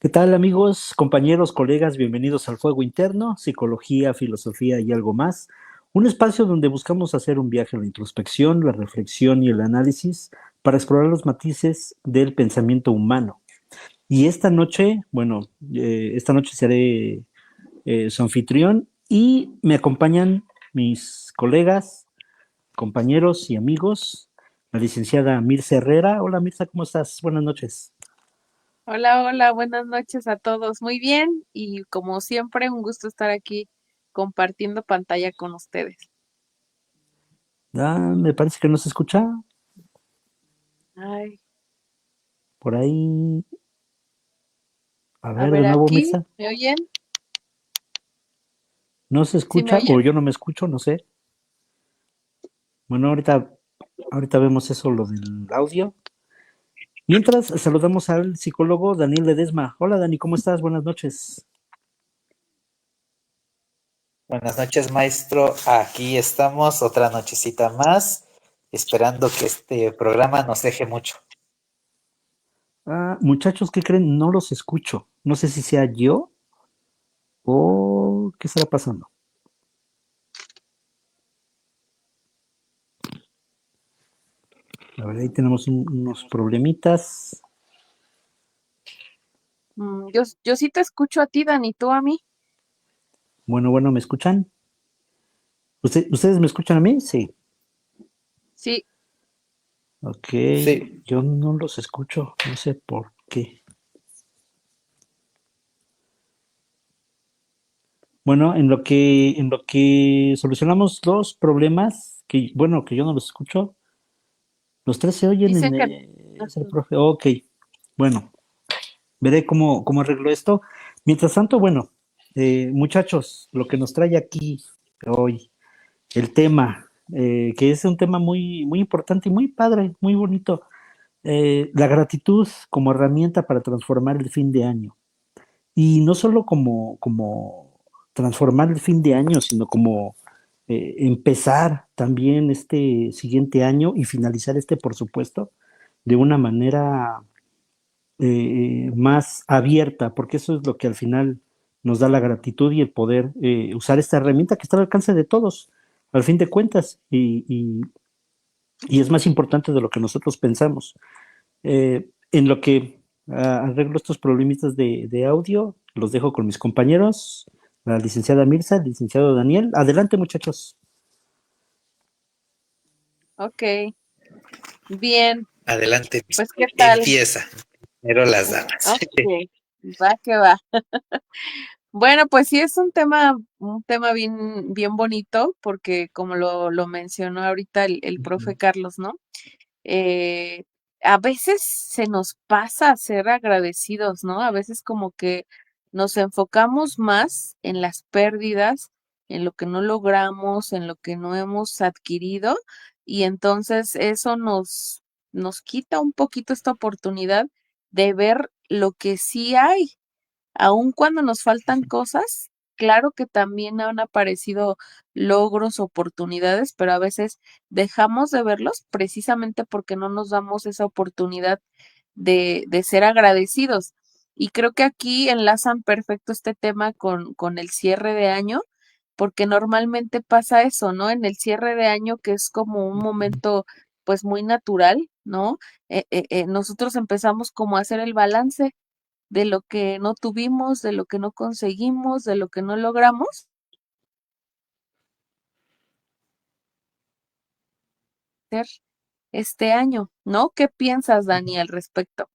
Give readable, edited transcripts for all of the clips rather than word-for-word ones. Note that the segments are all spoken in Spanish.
¿Qué tal amigos, compañeros, colegas? Bienvenidos al Fuego Interno, Psicología, Filosofía y algo más. Un espacio donde buscamos hacer un viaje a la introspección, la reflexión y el análisis para explorar los matices del pensamiento humano. Y esta noche, esta noche seré su anfitrión y me acompañan mis colegas, compañeros y amigos, la licenciada Mirza Herrera. Hola Mirza, ¿cómo estás? Buenas noches. Hola, hola, buenas noches a todos. Muy bien, y como siempre, un gusto estar aquí compartiendo pantalla con ustedes. Me parece que no se escucha. Ay, Por ahí, a a ver de ver nuevo, aquí, Mirza. ¿me oyen? ¿No se ¿Sí me escucha oyen? o yo no me escucho? No sé. Bueno, ahorita vemos eso, lo del audio. Mientras, saludamos al psicólogo Daniel Ledesma. Hola, Dani, ¿cómo estás? Buenas noches. Buenas noches, maestro. Aquí estamos, otra nochecita más, esperando que este programa nos deje mucho. Muchachos, ¿qué creen? No los escucho. No sé si sea yo o qué estará pasando. La verdad, ahí tenemos unos problemitas. Yo sí te escucho a ti, Dani, ¿tú a mí? Bueno, ¿me escuchan? ¿Ustedes me escuchan a mí? Sí. Sí, Ok, Sí, yo no los escucho. No sé por qué. Bueno, en lo que solucionamos los problemas, que yo no los escucho, los tres se oyen dicen en que... es el profe. Ok, bueno, veré cómo arreglo esto. Mientras tanto, bueno, muchachos, lo que nos trae aquí hoy, el tema, que es un tema muy, muy importante y muy padre, muy bonito, la gratitud como herramienta para transformar el fin de año. Y no solo como transformar el fin de año, sino como empezar también este siguiente año y finalizar este, por supuesto, de una manera más abierta, porque eso es lo que al final nos da la gratitud y el poder usar esta herramienta que está al alcance de todos, al fin de cuentas, y es más importante de lo que nosotros pensamos. En lo que arreglo estos problemitas de audio, los dejo con mis compañeros, la licenciada Mirza, el licenciado Daniel. Adelante, muchachos. Ok, bien, adelante, pues ¿qué tal? empieza. Primero las damas. Ok, va que va. Bueno, pues sí es un tema bien, bien bonito, porque como lo mencionó ahorita el profe Carlos, ¿no? eh, a veces se nos pasa a ser agradecidos, ¿no? A veces como que nos enfocamos más en las pérdidas, en lo que no logramos, en lo que no hemos adquirido, y entonces eso nos quita un poquito esta oportunidad de ver lo que sí hay. Aun cuando nos faltan cosas, claro que también han aparecido logros, oportunidades, pero a veces dejamos de verlos precisamente porque no nos damos esa oportunidad de ser agradecidos. Y creo que aquí enlazan perfecto este tema con el cierre de año, porque normalmente pasa eso, ¿no? En el cierre de año, que es como un momento pues muy natural, ¿no? Nosotros empezamos como a hacer el balance de lo que no tuvimos, de lo que no conseguimos, de lo que no logramos hacer este año, ¿no? ¿Qué piensas, Dani, al respecto?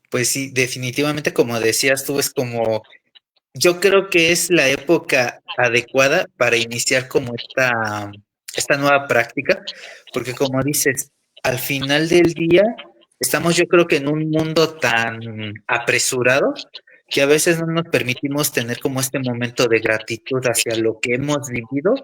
Pues sí, definitivamente, como decías tú, es como, yo creo que es la época adecuada para iniciar como esta nueva práctica, porque como dices, al final del día estamos yo creo que en un mundo tan apresurado que a veces no nos permitimos tener como este momento de gratitud hacia lo que hemos vivido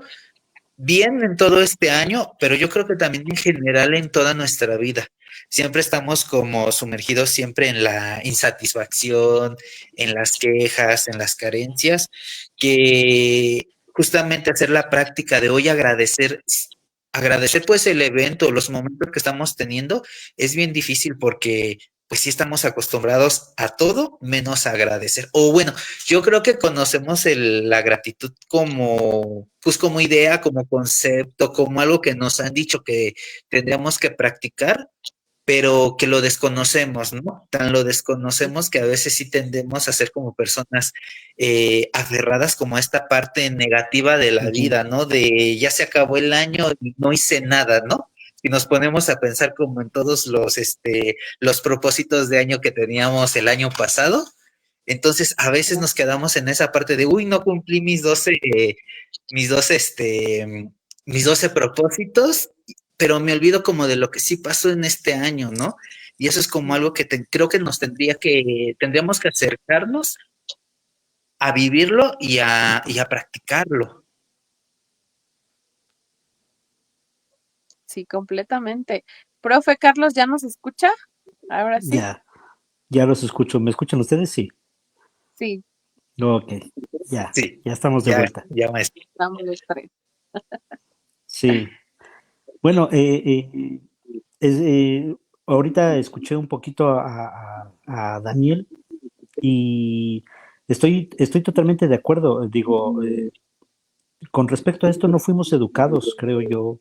bien en todo este año, pero yo creo que también en general en toda nuestra vida. Siempre estamos como sumergidos siempre en la insatisfacción, en las quejas, en las carencias, que justamente hacer la práctica de hoy agradecer pues el evento, los momentos que estamos teniendo, es bien difícil porque pues sí estamos acostumbrados a todo menos a agradecer. O bueno, yo creo que conocemos la gratitud como, pues como idea, como concepto, como algo que nos han dicho que tendríamos que practicar, pero que lo desconocemos, ¿no? Tan lo desconocemos que a veces sí tendemos a ser como personas aferradas como a esta parte negativa de la vida, ¿no? De ya se acabó el año y no hice nada, ¿no? Y nos ponemos a pensar como en todos los propósitos de año que teníamos el año pasado. Entonces, a veces nos quedamos en esa parte de, uy, no cumplí mis 12, mis 12 propósitos, pero me olvido como de lo que sí pasó en este año, ¿no? Y eso es como algo que creo que tendríamos que acercarnos a vivirlo y a practicarlo. Sí, completamente. Profe Carlos, ¿ya nos escucha? Ahora sí. Ya los escucho. ¿Me escuchan ustedes? Sí. Sí, Ok, ya Sí, estamos de vuelta. ya maestro. estamos los tres. Sí. Bueno, ahorita escuché un poquito a Daniel y estoy totalmente de acuerdo. Digo, con respecto a esto, no fuimos educados, creo yo,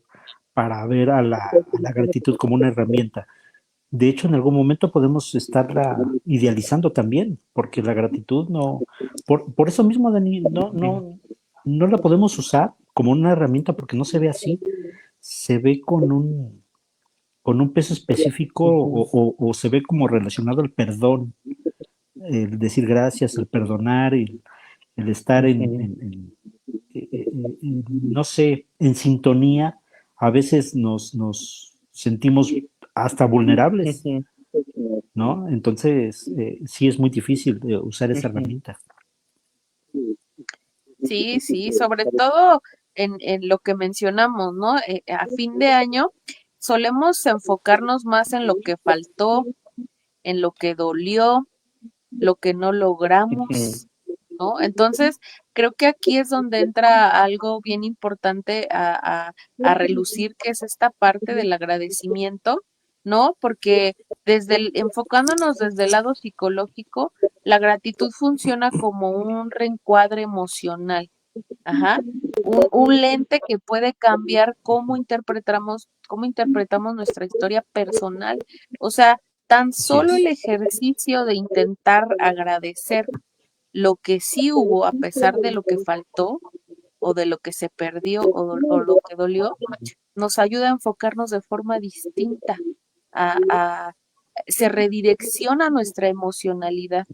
para ver a la gratitud como una herramienta. De hecho, en algún momento podemos estarla idealizando también, porque la gratitud no, por eso mismo, Dani, no la podemos usar como una herramienta porque no se ve así, se ve con un peso específico o se ve como relacionado al perdón, el decir gracias, el perdonar, el estar no sé, en sintonía, a veces nos sentimos hasta vulnerables, ¿no? Entonces, sí es muy difícil usar esa herramienta. Sí, sí, sobre todo en lo que mencionamos, ¿no? A fin de año solemos enfocarnos más en lo que faltó, en lo que dolió, lo que no logramos, ¿no? Entonces, creo que aquí es donde entra algo bien importante a relucir, que es esta parte del agradecimiento, ¿no? Porque enfocándonos desde el lado psicológico, la gratitud funciona como un reencuadre emocional. Ajá, un lente que puede cambiar cómo interpretamos nuestra historia personal. O sea, tan Así solo el es. ejercicio de intentar agradecer lo que sí hubo a pesar de lo que faltó o de lo que se perdió o lo que dolió, nos ayuda a enfocarnos de forma distinta, a, se redirecciona nuestra emocionalidad,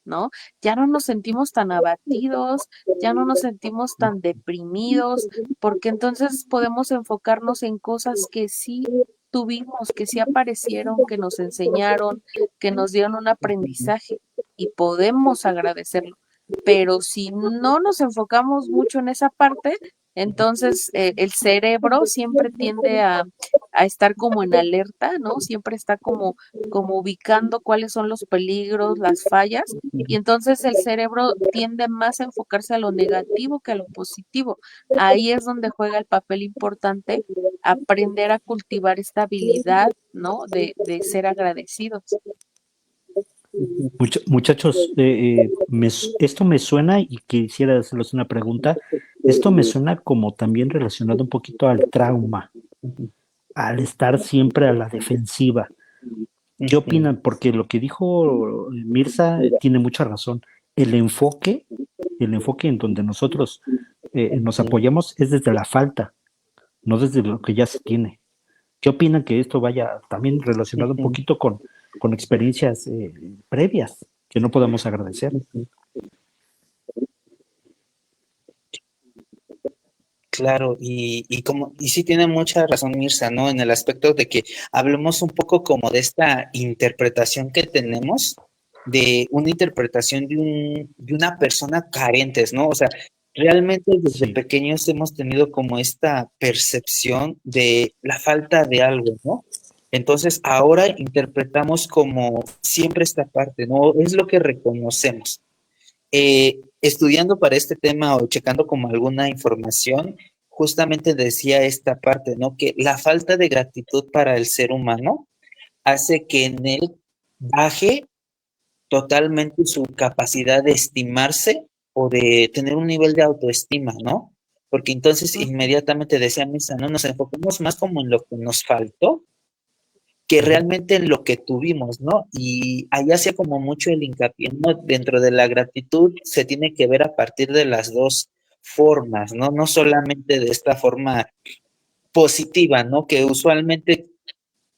¿no? Ya no nos sentimos tan abatidos, ya no nos sentimos tan deprimidos, porque entonces podemos enfocarnos en cosas que sí tuvimos, que sí aparecieron, que nos enseñaron, que nos dieron un aprendizaje y podemos agradecerlo. Pero si no nos enfocamos mucho en esa parte, entonces el cerebro siempre tiende a estar como en alerta, ¿no? Siempre está como ubicando cuáles son los peligros, las fallas, y entonces el cerebro tiende más a enfocarse a lo negativo que a lo positivo. Ahí es donde juega el papel importante aprender a cultivar esta habilidad, ¿no? De ser agradecidos. Muchachos, esto me suena y quisiera hacerles una pregunta. Esto me suena como también relacionado un poquito al trauma, al estar siempre a la defensiva. ¿Qué opinan? Porque lo que dijo Mirza tiene mucha razón. El enfoque, el enfoque en donde nosotros nos apoyamos es desde la falta, no desde lo que ya se tiene. ¿Qué opinan que esto vaya también relacionado un poquito con experiencias previas que no podemos agradecer? Claro, y sí tiene mucha razón Mirza, ¿no? En el aspecto de que hablemos un poco como de esta interpretación que tenemos, de una interpretación de una persona carentes, ¿no? O sea, realmente desde Sí, pequeños hemos tenido como esta percepción de la falta de algo, ¿no? Entonces ahora interpretamos como siempre esta parte, ¿no? Es lo que reconocemos. Estudiando para este tema o checando como alguna información, justamente decía esta parte, ¿no? Que la falta de gratitud para el ser humano hace que en él baje totalmente su capacidad de estimarse o de tener un nivel de autoestima, ¿no? Porque entonces inmediatamente decía Misa, ¿no? Nos enfocamos más como en lo que nos faltó que realmente en lo que tuvimos, ¿no? Y ahí hacía como mucho el hincapié, ¿no? Dentro de la gratitud se tiene que ver a partir de las dos formas, ¿no? No solamente de esta forma positiva, ¿no? Que usualmente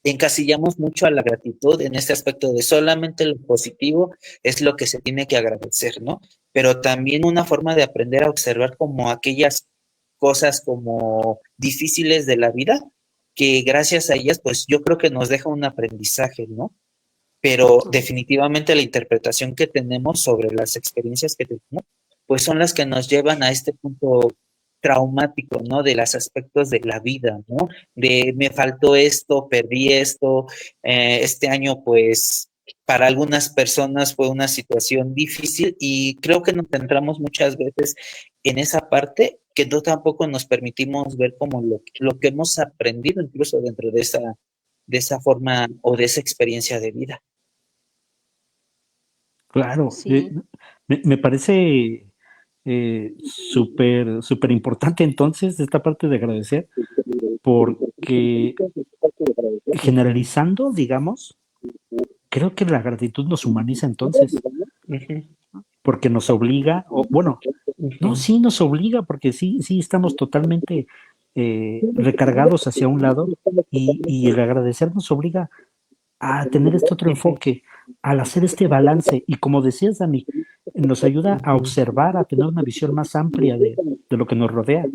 encasillamos mucho a la gratitud en este aspecto de solamente lo positivo es lo que se tiene que agradecer, ¿no? Pero también una forma de aprender a observar como aquellas cosas como difíciles de la vida, que gracias a ellas, pues yo creo que nos deja un aprendizaje, ¿no? Pero definitivamente la interpretación que tenemos sobre las experiencias que tenemos, pues son las que nos llevan a este punto traumático, ¿no? De los aspectos de la vida, ¿no? De me faltó esto, perdí esto, este año pues para algunas personas fue una situación difícil y creo que nos centramos muchas veces en esa parte que no tampoco nos permitimos ver como lo que hemos aprendido incluso dentro de esa forma o de esa experiencia de vida. Claro, Sí, me parece súper importante entonces esta parte de agradecer, porque generalizando, digamos, creo que la gratitud nos humaniza entonces, Ujú, porque nos obliga, o bueno, no, ujú, sí nos obliga, porque sí estamos totalmente recargados hacia un lado y el agradecer nos obliga a tener este otro ujú, enfoque, al hacer este balance. Y como decías, Dani, nos ayuda a ujú, observar, a tener una visión más amplia de lo que nos rodea.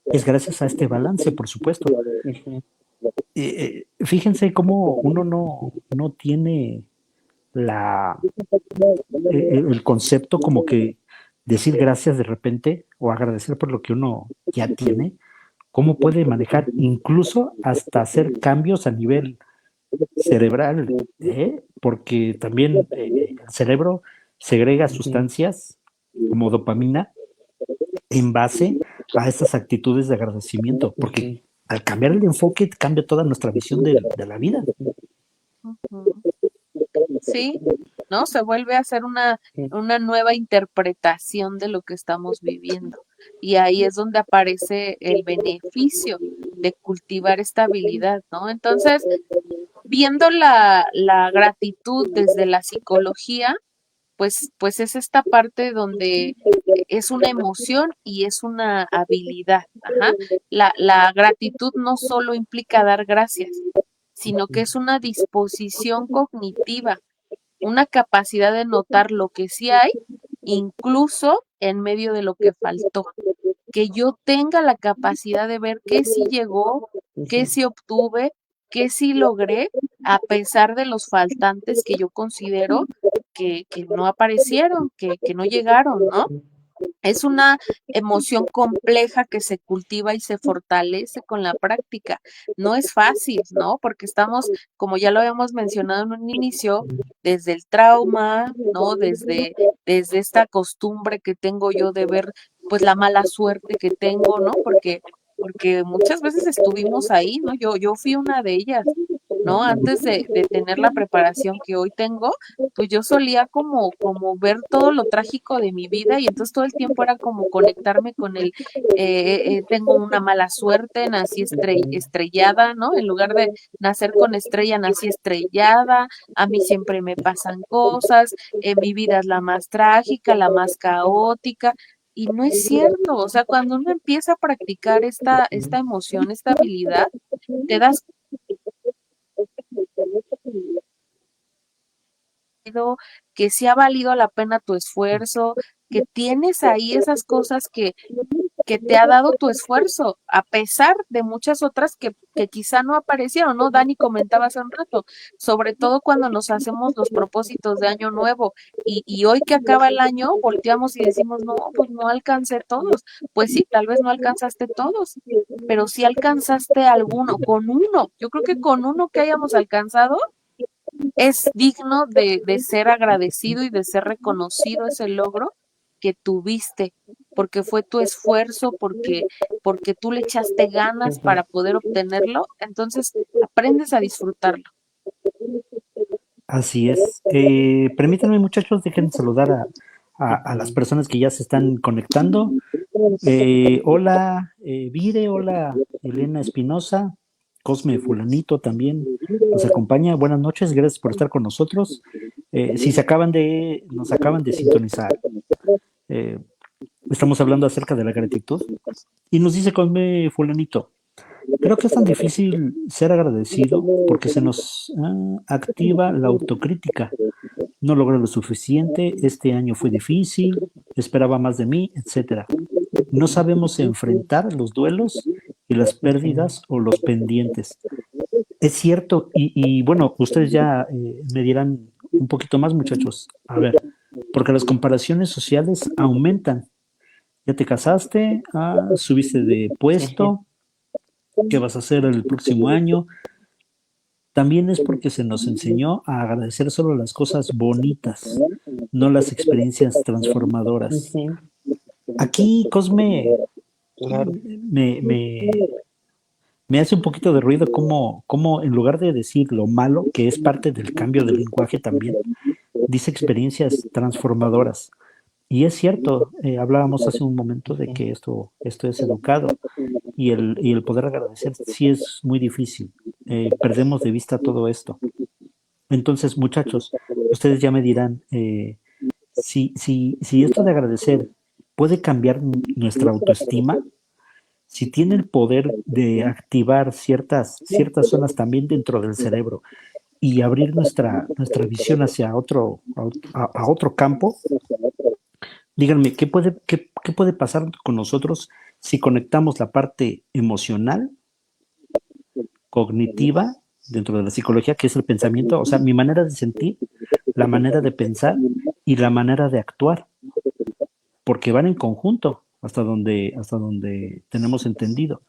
Es gracias a este balance, por supuesto. ujú, Fíjense cómo uno no tiene la, el concepto como que decir gracias de repente o agradecer por lo que uno ya tiene, cómo puede manejar incluso hasta hacer cambios a nivel cerebral, ¿eh? Porque también el cerebro segrega ujú, sustancias como dopamina en base a estas actitudes de agradecimiento, porque ujú, al cambiar el enfoque cambia toda nuestra visión de la vida. ujú, sí, ¿no? Se vuelve a hacer una nueva interpretación de lo que estamos viviendo. Y ahí es donde aparece el beneficio de cultivar esta habilidad, ¿no? Entonces, viendo la gratitud desde la psicología, pues es esta parte donde es una emoción y es una habilidad. Ajá. La gratitud no solo implica dar gracias, sino que es una disposición cognitiva, una capacidad de notar lo que sí hay, incluso en medio de lo que faltó. Que yo tenga la capacidad de ver qué sí llegó, qué ujú, sí obtuve, qué sí logré, a pesar de los faltantes que yo considero que no aparecieron, que no llegaron, ¿no? Es una emoción compleja que se cultiva y se fortalece con la práctica. No es fácil, ¿no? Porque estamos, como ya lo habíamos mencionado en un inicio, desde el trauma, ¿no? Desde esta costumbre que tengo yo de ver, pues, la mala suerte que tengo, ¿no? Porque muchas veces estuvimos ahí, ¿no? Yo fui una de ellas, ¿no? Antes de tener la preparación que hoy tengo, pues yo solía como ver todo lo trágico de mi vida y entonces todo el tiempo era como conectarme con tengo una mala suerte, nací estrellada, ¿no? En lugar de nacer con estrella, nací estrellada, a mí siempre me pasan cosas, mi vida es la más trágica, la más caótica. Y no es cierto, o sea, cuando uno empieza a practicar esta emoción, esta habilidad, te das que sí ha valido la pena tu esfuerzo, que tienes ahí esas cosas que te ha dado tu esfuerzo, a pesar de muchas otras que quizá no aparecieron, ¿no? Dani comentaba hace un rato, sobre todo cuando nos hacemos los propósitos de año nuevo y hoy que acaba el año, volteamos y decimos, no, pues no alcancé todos. Pues sí, tal vez no alcanzaste todos, pero sí alcanzaste alguno, con uno. Yo creo que con uno que hayamos alcanzado, es digno de ser agradecido y de ser reconocido ese logro que tuviste, porque fue tu esfuerzo, porque tú le echaste ganas para poder obtenerlo, entonces aprendes a disfrutarlo. Así es. Permítanme, muchachos, dejen saludar a las personas que ya se están conectando. Hola, Vire, hola, Elena Espinosa, Cosme Fulanito también nos acompaña. Buenas noches, gracias por estar con nosotros. Si nos acaban de sintonizar, eh, estamos hablando acerca de la gratitud y nos dice Cosme Fulanito. Creo que es tan difícil ser agradecido porque se nos activa la autocrítica. No logré lo suficiente, este año fue difícil, esperaba más de mí, etcétera. No sabemos enfrentar los duelos y las pérdidas o los pendientes. Es cierto, y bueno, ustedes ya me dirán un poquito más, muchachos. A ver, porque las comparaciones sociales aumentan. Ya te casaste, subiste de puesto, ¿qué vas a hacer el próximo año? También es porque se nos enseñó a agradecer solo las cosas bonitas, no las experiencias transformadoras. Aquí, Cosme, Claro. me, me hace un poquito de ruido cómo en lugar de decir lo malo, que es parte del cambio del lenguaje también, dice experiencias transformadoras. Y es cierto, hablábamos hace un momento de que esto es educado y el poder agradecer sí es muy difícil. Perdemos de vista todo esto. Entonces, muchachos, ustedes ya me dirán, si esto de agradecer puede cambiar nuestra autoestima, si tiene el poder de activar ciertas zonas también dentro del cerebro y abrir nuestra visión hacia otro campo, díganme, ¿qué puede pasar con nosotros si conectamos la parte emocional, cognitiva, dentro de la psicología, que es el pensamiento, o sea, mi manera de sentir, la manera de pensar y la manera de actuar, porque van en conjunto hasta donde tenemos entendido.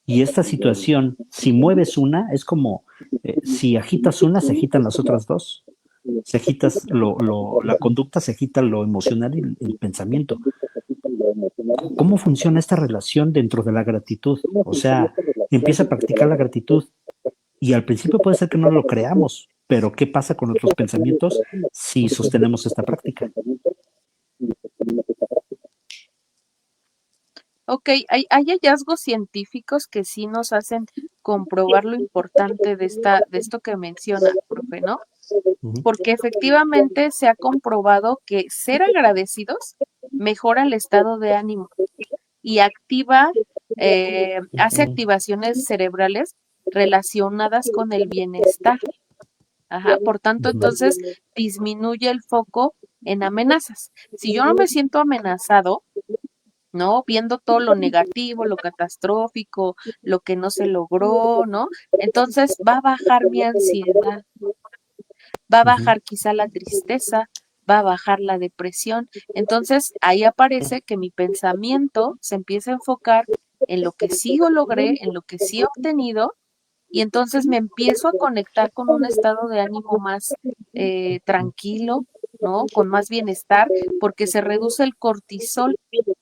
Y esta situación, si mueves una, es como si agitas una, se agitan las otras dos. Si agitas la conducta, se agita lo emocional y el pensamiento. ¿Cómo funciona esta relación dentro de la gratitud? O sea, empieza a practicar la gratitud y al principio puede ser que no lo creamos, pero ¿qué pasa con nuestros pensamientos si sostenemos esta práctica? Ok, hay hallazgos científicos que sí nos hacen comprobar lo importante de esto que menciona, profe, ¿no? Ujú. Porque efectivamente se ha comprobado que ser agradecidos mejora el estado de ánimo y hace activaciones cerebrales relacionadas con el bienestar. Ajá, por tanto, entonces disminuye el foco en amenazas. Si yo no me siento amenazado, ¿no? Viendo todo lo negativo, lo catastrófico, lo que no se logró, ¿no? Entonces va a bajar mi ansiedad, va a bajar quizá la tristeza, va a bajar la depresión. Entonces ahí aparece que mi pensamiento se empieza a enfocar en lo que sí logré, en lo que sí he obtenido, y entonces me empiezo a conectar con un estado de ánimo más tranquilo, ¿no? Con más bienestar, porque se reduce el cortisol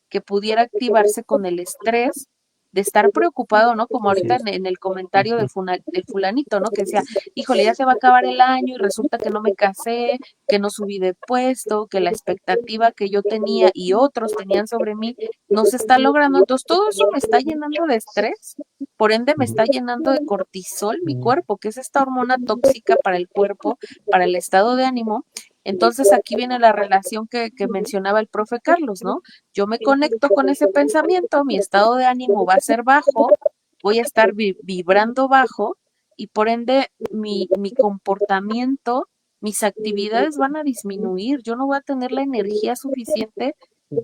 que pudiera activarse con el estrés de estar preocupado, ¿no? Como ahorita en el comentario del fulanito, ¿no? Que decía, híjole, ya se va a acabar el año y resulta que no me casé, que no subí de puesto, que la expectativa que yo tenía y otros tenían sobre mí no se está logrando. Entonces, todo eso me está llenando de estrés, por ende me está llenando de cortisol mi cuerpo, que es esta hormona tóxica para el cuerpo, para el estado de ánimo. Entonces aquí viene la relación que mencionaba el profe Carlos, ¿no? Yo me conecto con ese pensamiento, mi estado de ánimo va a ser bajo, voy a estar vibrando bajo y por ende mi comportamiento, mis actividades van a disminuir. Yo no voy a tener la energía suficiente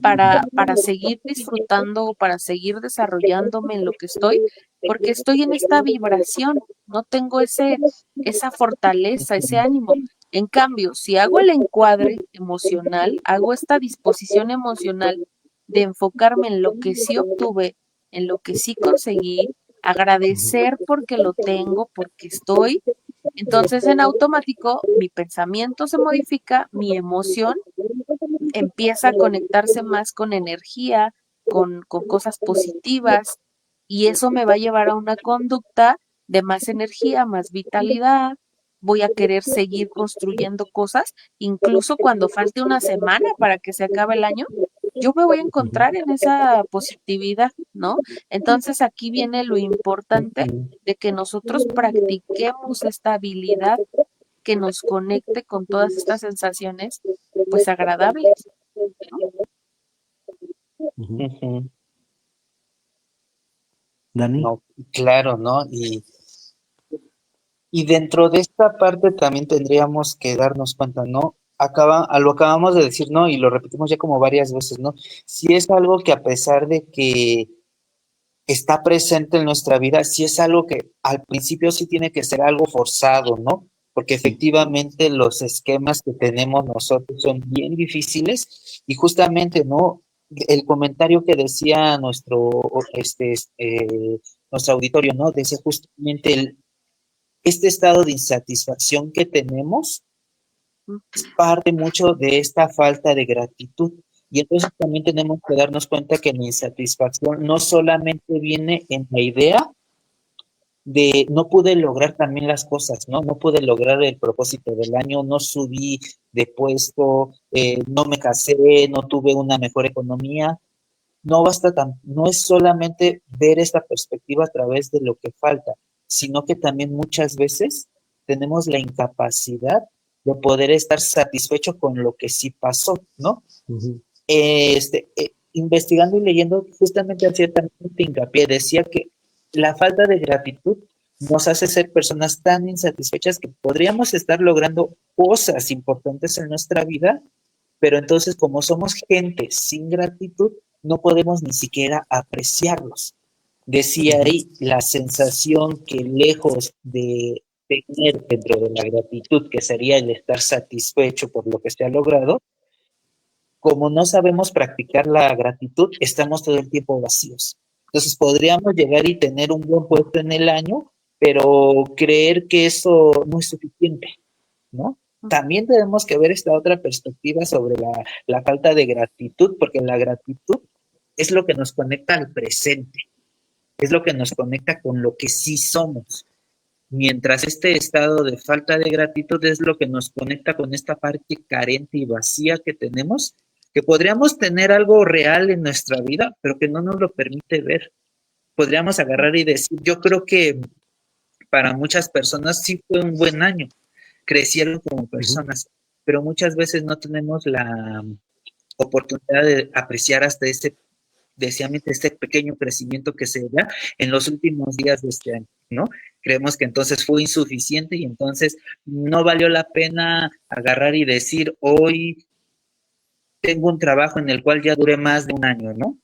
para seguir disfrutando o para seguir desarrollándome en lo que estoy, porque estoy en esta vibración, no tengo esa fortaleza, ese ánimo. En cambio, si hago el encuadre emocional, hago esta disposición emocional de enfocarme en lo que sí obtuve, en lo que sí conseguí, agradecer porque lo tengo, porque estoy, entonces en automático mi pensamiento se modifica, mi emoción empieza a conectarse más con energía, con cosas positivas, y eso me va a llevar a una conducta de más energía, más vitalidad, voy a querer seguir construyendo cosas, incluso cuando falte una semana para que se acabe el año, yo me voy a encontrar en esa positividad, ¿no? Entonces aquí viene lo importante de que nosotros practiquemos esta habilidad que nos conecte con todas estas sensaciones, pues agradables. Ujú. Dani. No, claro, ¿no? Y dentro de esta parte también tendríamos que darnos cuenta, ¿no? Lo acabamos de decir, ¿no? Y lo repetimos ya como varias veces, ¿no? Si es algo que a pesar de que está presente en nuestra vida, si es algo que al principio sí tiene que ser algo forzado, ¿no? Porque efectivamente los esquemas que tenemos nosotros son bien difíciles y justamente, ¿no? El comentario que decía nuestro auditorio, ¿no? Decía justamente este estado de insatisfacción que tenemos es parte mucho de esta falta de gratitud. Y entonces también tenemos que darnos cuenta que la insatisfacción no solamente viene en la idea de no pude lograr también las cosas, ¿no? No pude lograr el propósito del año, no subí de puesto, no me casé, no tuve una mejor economía. No es solamente ver esta perspectiva a través de lo que falta, sino que también muchas veces tenemos la incapacidad de poder estar satisfecho con lo que sí pasó, ¿no? Uh-huh. Investigando y leyendo, justamente hacía también hincapié, decía que la falta de gratitud nos hace ser personas tan insatisfechas que podríamos estar logrando cosas importantes en nuestra vida, pero entonces como somos gente sin gratitud, no podemos ni siquiera apreciarlos. Decía ahí la sensación que lejos de tener dentro de la gratitud, que sería el estar satisfecho por lo que se ha logrado, como no sabemos practicar la gratitud, estamos todo el tiempo vacíos. Entonces podríamos llegar y tener un buen puesto en el año, pero creer que eso no es suficiente, ¿no? También tenemos que ver esta otra perspectiva sobre la falta de gratitud, porque la gratitud es lo que nos conecta al presente, es lo que nos conecta con lo que sí somos. Mientras este estado de falta de gratitud es lo que nos conecta con esta parte carente y vacía que tenemos, que podríamos tener algo real en nuestra vida, pero que no nos lo permite ver. Podríamos agarrar y decir, yo creo que para muchas personas sí fue un buen año, crecieron como personas, pero muchas veces no tenemos la oportunidad de apreciar hasta ese pequeño crecimiento que se da en los últimos días de este año, ¿no? Creemos que entonces fue insuficiente y entonces no valió la pena agarrar y decir, hoy tengo un trabajo en el cual ya duré más de un año, ¿no?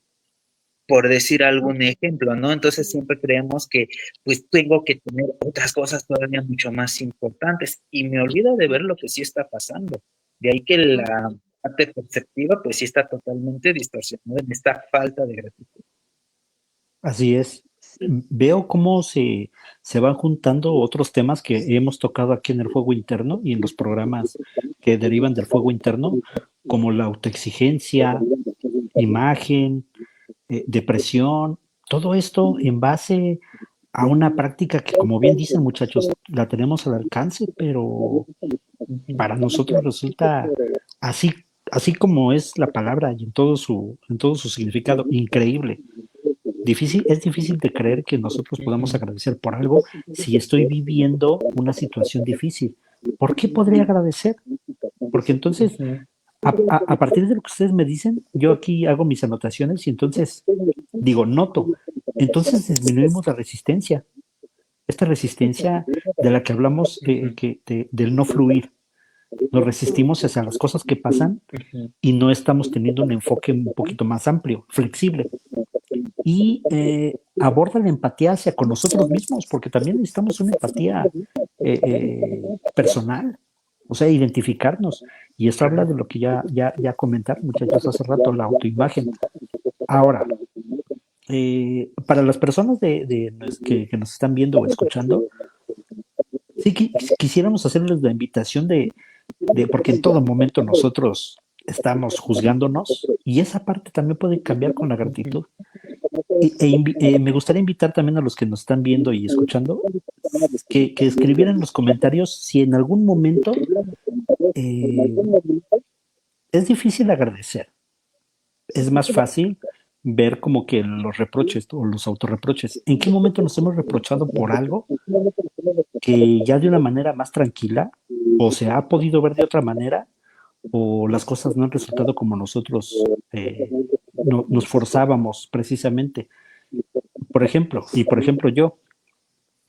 Por decir algún ejemplo, ¿no? Entonces siempre creemos que pues tengo que tener otras cosas todavía mucho más importantes y me olvido de ver lo que sí está pasando. De ahí que la parte perceptiva pues sí está totalmente distorsionada en esta falta de gratitud. Así es. Veo cómo se van juntando otros temas que hemos tocado aquí en el fuego interno y en los programas que derivan del fuego interno, como la autoexigencia, imagen, depresión, todo esto en base a una práctica que, como bien dicen muchachos, la tenemos al alcance, pero para nosotros resulta así, así como es la palabra y en todo su significado, increíble. Es difícil de creer que nosotros podamos agradecer por algo si estoy viviendo una situación difícil. ¿Por qué podría agradecer? Porque entonces, a partir de lo que ustedes me dicen, yo aquí hago mis anotaciones y entonces digo, noto. Entonces disminuimos la resistencia. Esta resistencia de la que hablamos, del no fluir. Nos resistimos hacia las cosas que pasan y no estamos teniendo un enfoque un poquito más amplio, flexible. Y aborda la empatía hacia con nosotros mismos, porque también necesitamos una empatía personal, o sea, identificarnos. Y esto habla de lo que ya comentaron, muchachos, hace rato, la autoimagen. Ahora, para las personas que nos están viendo o escuchando, sí quisiéramos hacerles la invitación porque en todo momento nosotros estamos juzgándonos y esa parte también puede cambiar con la gratitud. Me gustaría invitar también a los que nos están viendo y escuchando que escribieran en los comentarios si en algún momento eh, es difícil agradecer. Es más fácil ver como que los reproches o los autorreproches. ¿En qué momento nos hemos reprochado por algo que ya de una manera más tranquila o se ha podido ver de otra manera o las cosas no han resultado como nosotros nos forzábamos precisamente? Por ejemplo yo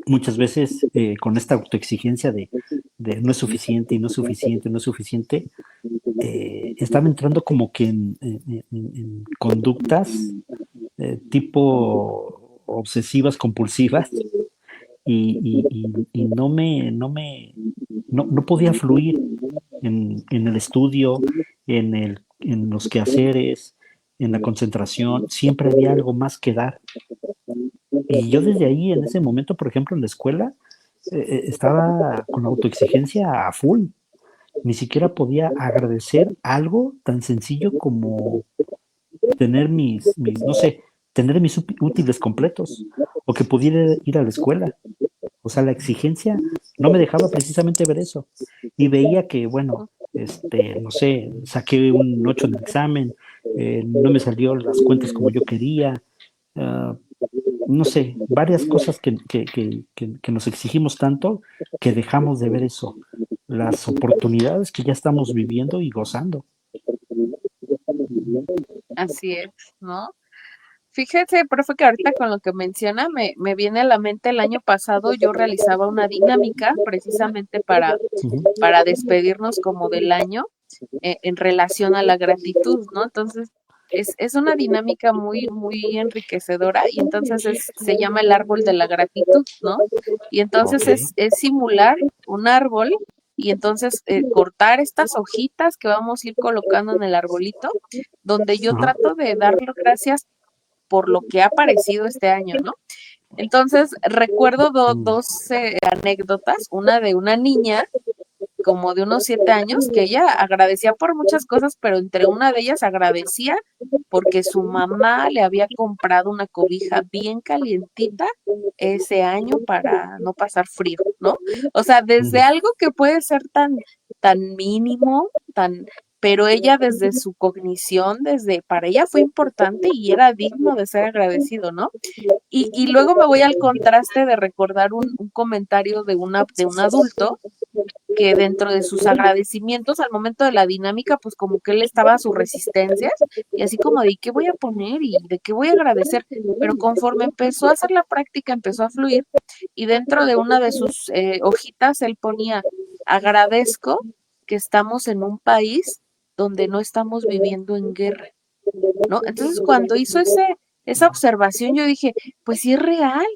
muchas veces con esta autoexigencia de no es suficiente y no es suficiente, no es suficiente, estaba entrando como que en conductas tipo obsesivas, compulsivas, y no podía fluir en el estudio, en los quehaceres, en la concentración, siempre había algo más que dar. Y yo desde ahí, en ese momento, por ejemplo, en la escuela, estaba con autoexigencia a full. Ni siquiera podía agradecer algo tan sencillo como tener no sé, tener mis útiles completos o que pudiera ir a la escuela. O sea, la exigencia no me dejaba precisamente ver eso. Y veía que, bueno, no sé, saqué un 8 en el examen, no me salió las cuentas como yo quería, ah, no sé, varias cosas que nos exigimos tanto que dejamos de ver eso, las oportunidades que ya estamos viviendo y gozando. Así es, ¿no? Fíjese, profe, que ahorita con lo que menciona me viene a la mente el año pasado yo realizaba una dinámica precisamente Ujú. para despedirnos como del año en relación a la gratitud, ¿no? Entonces, es una dinámica muy enriquecedora y entonces se llama el árbol de la gratitud, ¿no? Y entonces Ok. es simular un árbol y entonces cortar estas hojitas que vamos a ir colocando en el arbolito, donde yo Ajá. trato de darle gracias por lo que ha aparecido este año, ¿no? Entonces, recuerdo Mm. dos anécdotas, una de una niña como de unos 7 años, que ella agradecía por muchas cosas, pero entre una de ellas agradecía porque su mamá le había comprado una cobija bien calientita ese año para no pasar frío, ¿no? O sea, desde Ujú. algo que puede ser tan mínimo, pero ella desde su cognición, desde, para ella fue importante y era digno de ser agradecido, ¿no? Y luego me voy al contraste de recordar un comentario de un adulto que dentro de sus agradecimientos al momento de la dinámica, pues como que él estaba a sus resistencias y así como de qué voy a poner y de qué voy a agradecer, pero conforme empezó a hacer la práctica, empezó a fluir y dentro de una de sus hojitas él ponía, agradezco que estamos en un país donde no estamos viviendo en guerra, ¿no? Entonces cuando hizo esa observación yo dije, pues sí es real.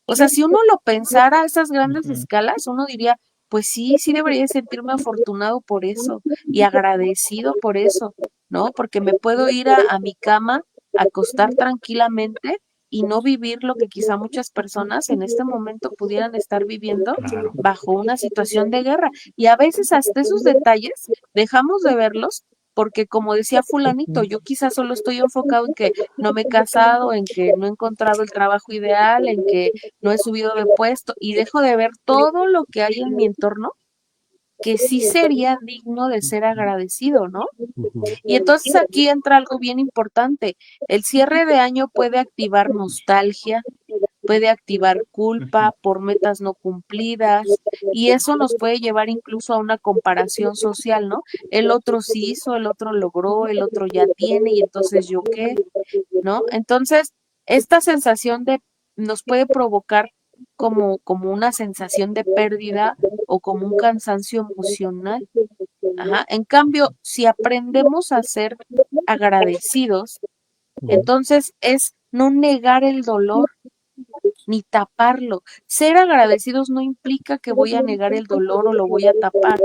O sea, si uno lo pensara a esas grandes Ujú. escalas, uno diría, pues sí debería de sentirme afortunado por eso y agradecido por eso, ¿no? Porque me puedo ir a mi cama, acostar tranquilamente y no vivir lo que quizá muchas personas en este momento pudieran estar viviendo Claro. bajo una situación de guerra. Y a veces hasta esos detalles dejamos de verlos porque como decía fulanito, yo quizás solo estoy enfocado en que no me he casado, en que no he encontrado el trabajo ideal, en que no he subido de puesto y dejo de ver todo lo que hay en mi entorno que sí sería digno de ser agradecido, ¿no? Ujú. Y entonces aquí entra algo bien importante. El cierre de año puede activar nostalgia, puede activar culpa por metas no cumplidas y eso nos puede llevar incluso a una comparación social, ¿no? El otro sí hizo, el otro logró, el otro ya tiene y entonces yo qué, ¿no? Entonces, esta sensación de nos puede provocar como una sensación de pérdida o como un cansancio emocional. Ajá. En cambio, si aprendemos a ser agradecidos, Ujú. entonces es no negar el dolor ni taparlo. Ser agradecidos no implica que voy a negar el dolor o lo voy a tapar,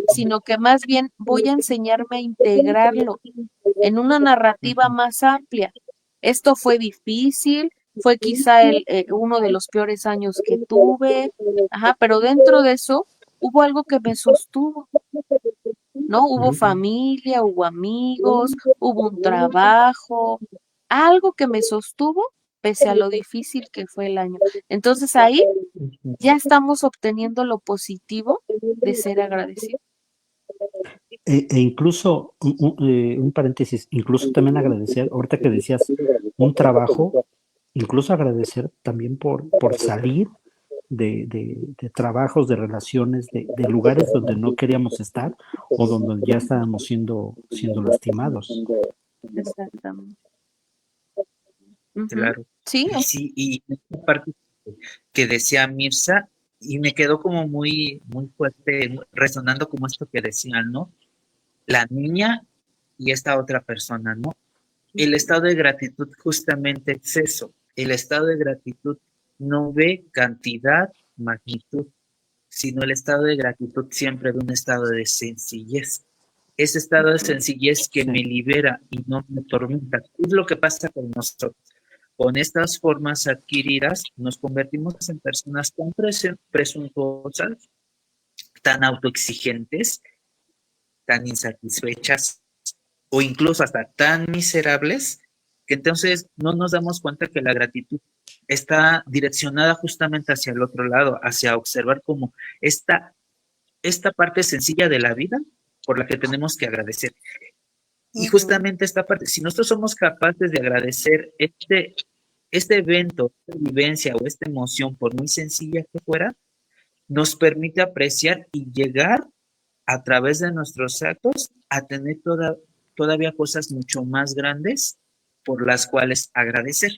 sino que más bien voy a enseñarme a integrarlo en una narrativa Ujú. más amplia. Esto fue difícil, fue quizá uno de los peores años que tuve, ajá, pero dentro de eso hubo algo que me sostuvo, ¿no? Hubo Ujú. familia, hubo amigos, hubo un trabajo, algo que me sostuvo, pese a lo difícil que fue el año. Entonces ahí ya estamos obteniendo lo positivo de ser agradecidos. E incluso, un paréntesis, incluso también agradecer, ahorita que decías, un trabajo, incluso agradecer también por salir de trabajos, de relaciones, de lugares donde no queríamos estar o donde ya estábamos siendo lastimados. Exactamente. Claro. Sí, Y sí, y esta parte que decía Mirza, y me quedó como muy, muy fuerte, resonando como esto que decían, ¿no? La niña y esta otra persona, ¿no? El estado de gratitud justamente es eso. El estado de gratitud no ve cantidad, magnitud, sino el estado de gratitud siempre ve un estado de sencillez. Ese estado de sencillez que Sí. me libera y no me tormenta. Es lo que pasa con nosotros. Con estas formas adquiridas nos convertimos en personas tan presuntuosas, tan autoexigentes, tan insatisfechas o incluso hasta tan miserables que entonces no nos damos cuenta que la gratitud está direccionada justamente hacia el otro lado, hacia observar como esta parte sencilla de la vida por la que tenemos que agradecer. Y justamente esta parte, si nosotros somos capaces de agradecer este evento, esta vivencia o esta emoción, por muy sencilla que fuera, nos permite apreciar y llegar a través de nuestros actos a tener todavía cosas mucho más grandes por las cuales agradecer.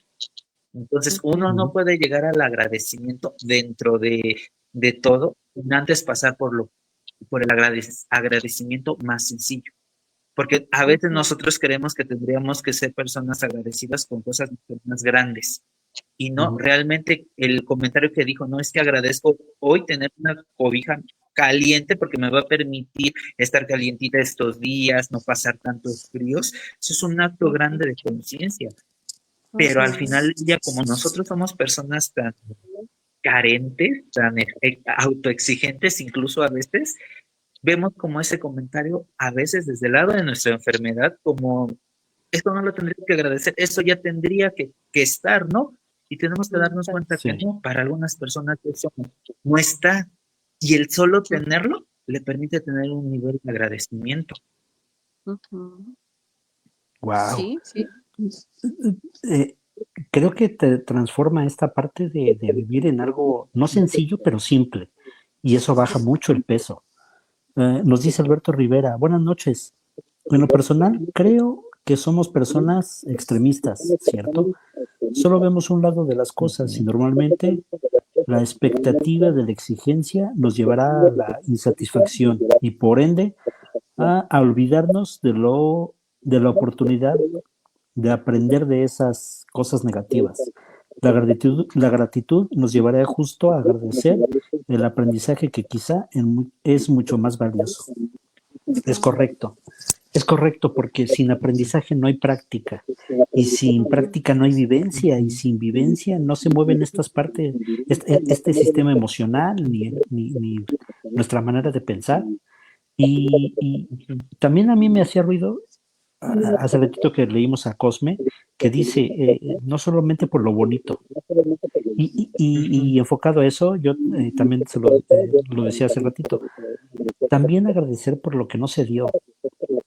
Entonces, uno no puede llegar al agradecimiento dentro de todo, sin antes pasar por el agradecimiento más sencillo. Porque a veces nosotros creemos que tendríamos que ser personas agradecidas con cosas mucho más grandes. Y no, realmente el comentario que dijo, no es que agradezco hoy tener una cobija caliente porque me va a permitir estar calientita estos días, no pasar tantos fríos. Eso es un acto grande de conciencia. Pero al final del día, como nosotros somos personas tan carentes, tan autoexigentes, incluso a veces, vemos como ese comentario, a veces desde el lado de nuestra enfermedad, como esto no lo tendría que agradecer, esto ya tendría que estar, ¿no? Y tenemos que darnos cuenta que no, para algunas personas eso no está. Y el solo tenerlo le permite tener un nivel de agradecimiento. Wow. Sí, sí. Creo que te transforma esta parte de vivir en algo no sencillo, pero simple. Y eso baja mucho el peso. Nos dice Alberto Rivera, buenas noches. En lo personal, creo que somos personas extremistas, ¿cierto? Solo vemos un lado de las cosas y normalmente la expectativa de la exigencia nos llevará a la insatisfacción y por ende a olvidarnos de la oportunidad de aprender de esas cosas negativas. La gratitud nos llevará justo a agradecer el aprendizaje que quizá es mucho más valioso. Es correcto porque sin aprendizaje no hay práctica y sin práctica no hay vivencia y sin vivencia no se mueven estas partes, este sistema emocional ni nuestra manera de pensar. Y también a mí me hacía ruido hace ratito que leímos a Cosme, que dice, no solamente por lo bonito, y enfocado a eso, yo también lo decía hace ratito, también agradecer por lo que no se dio,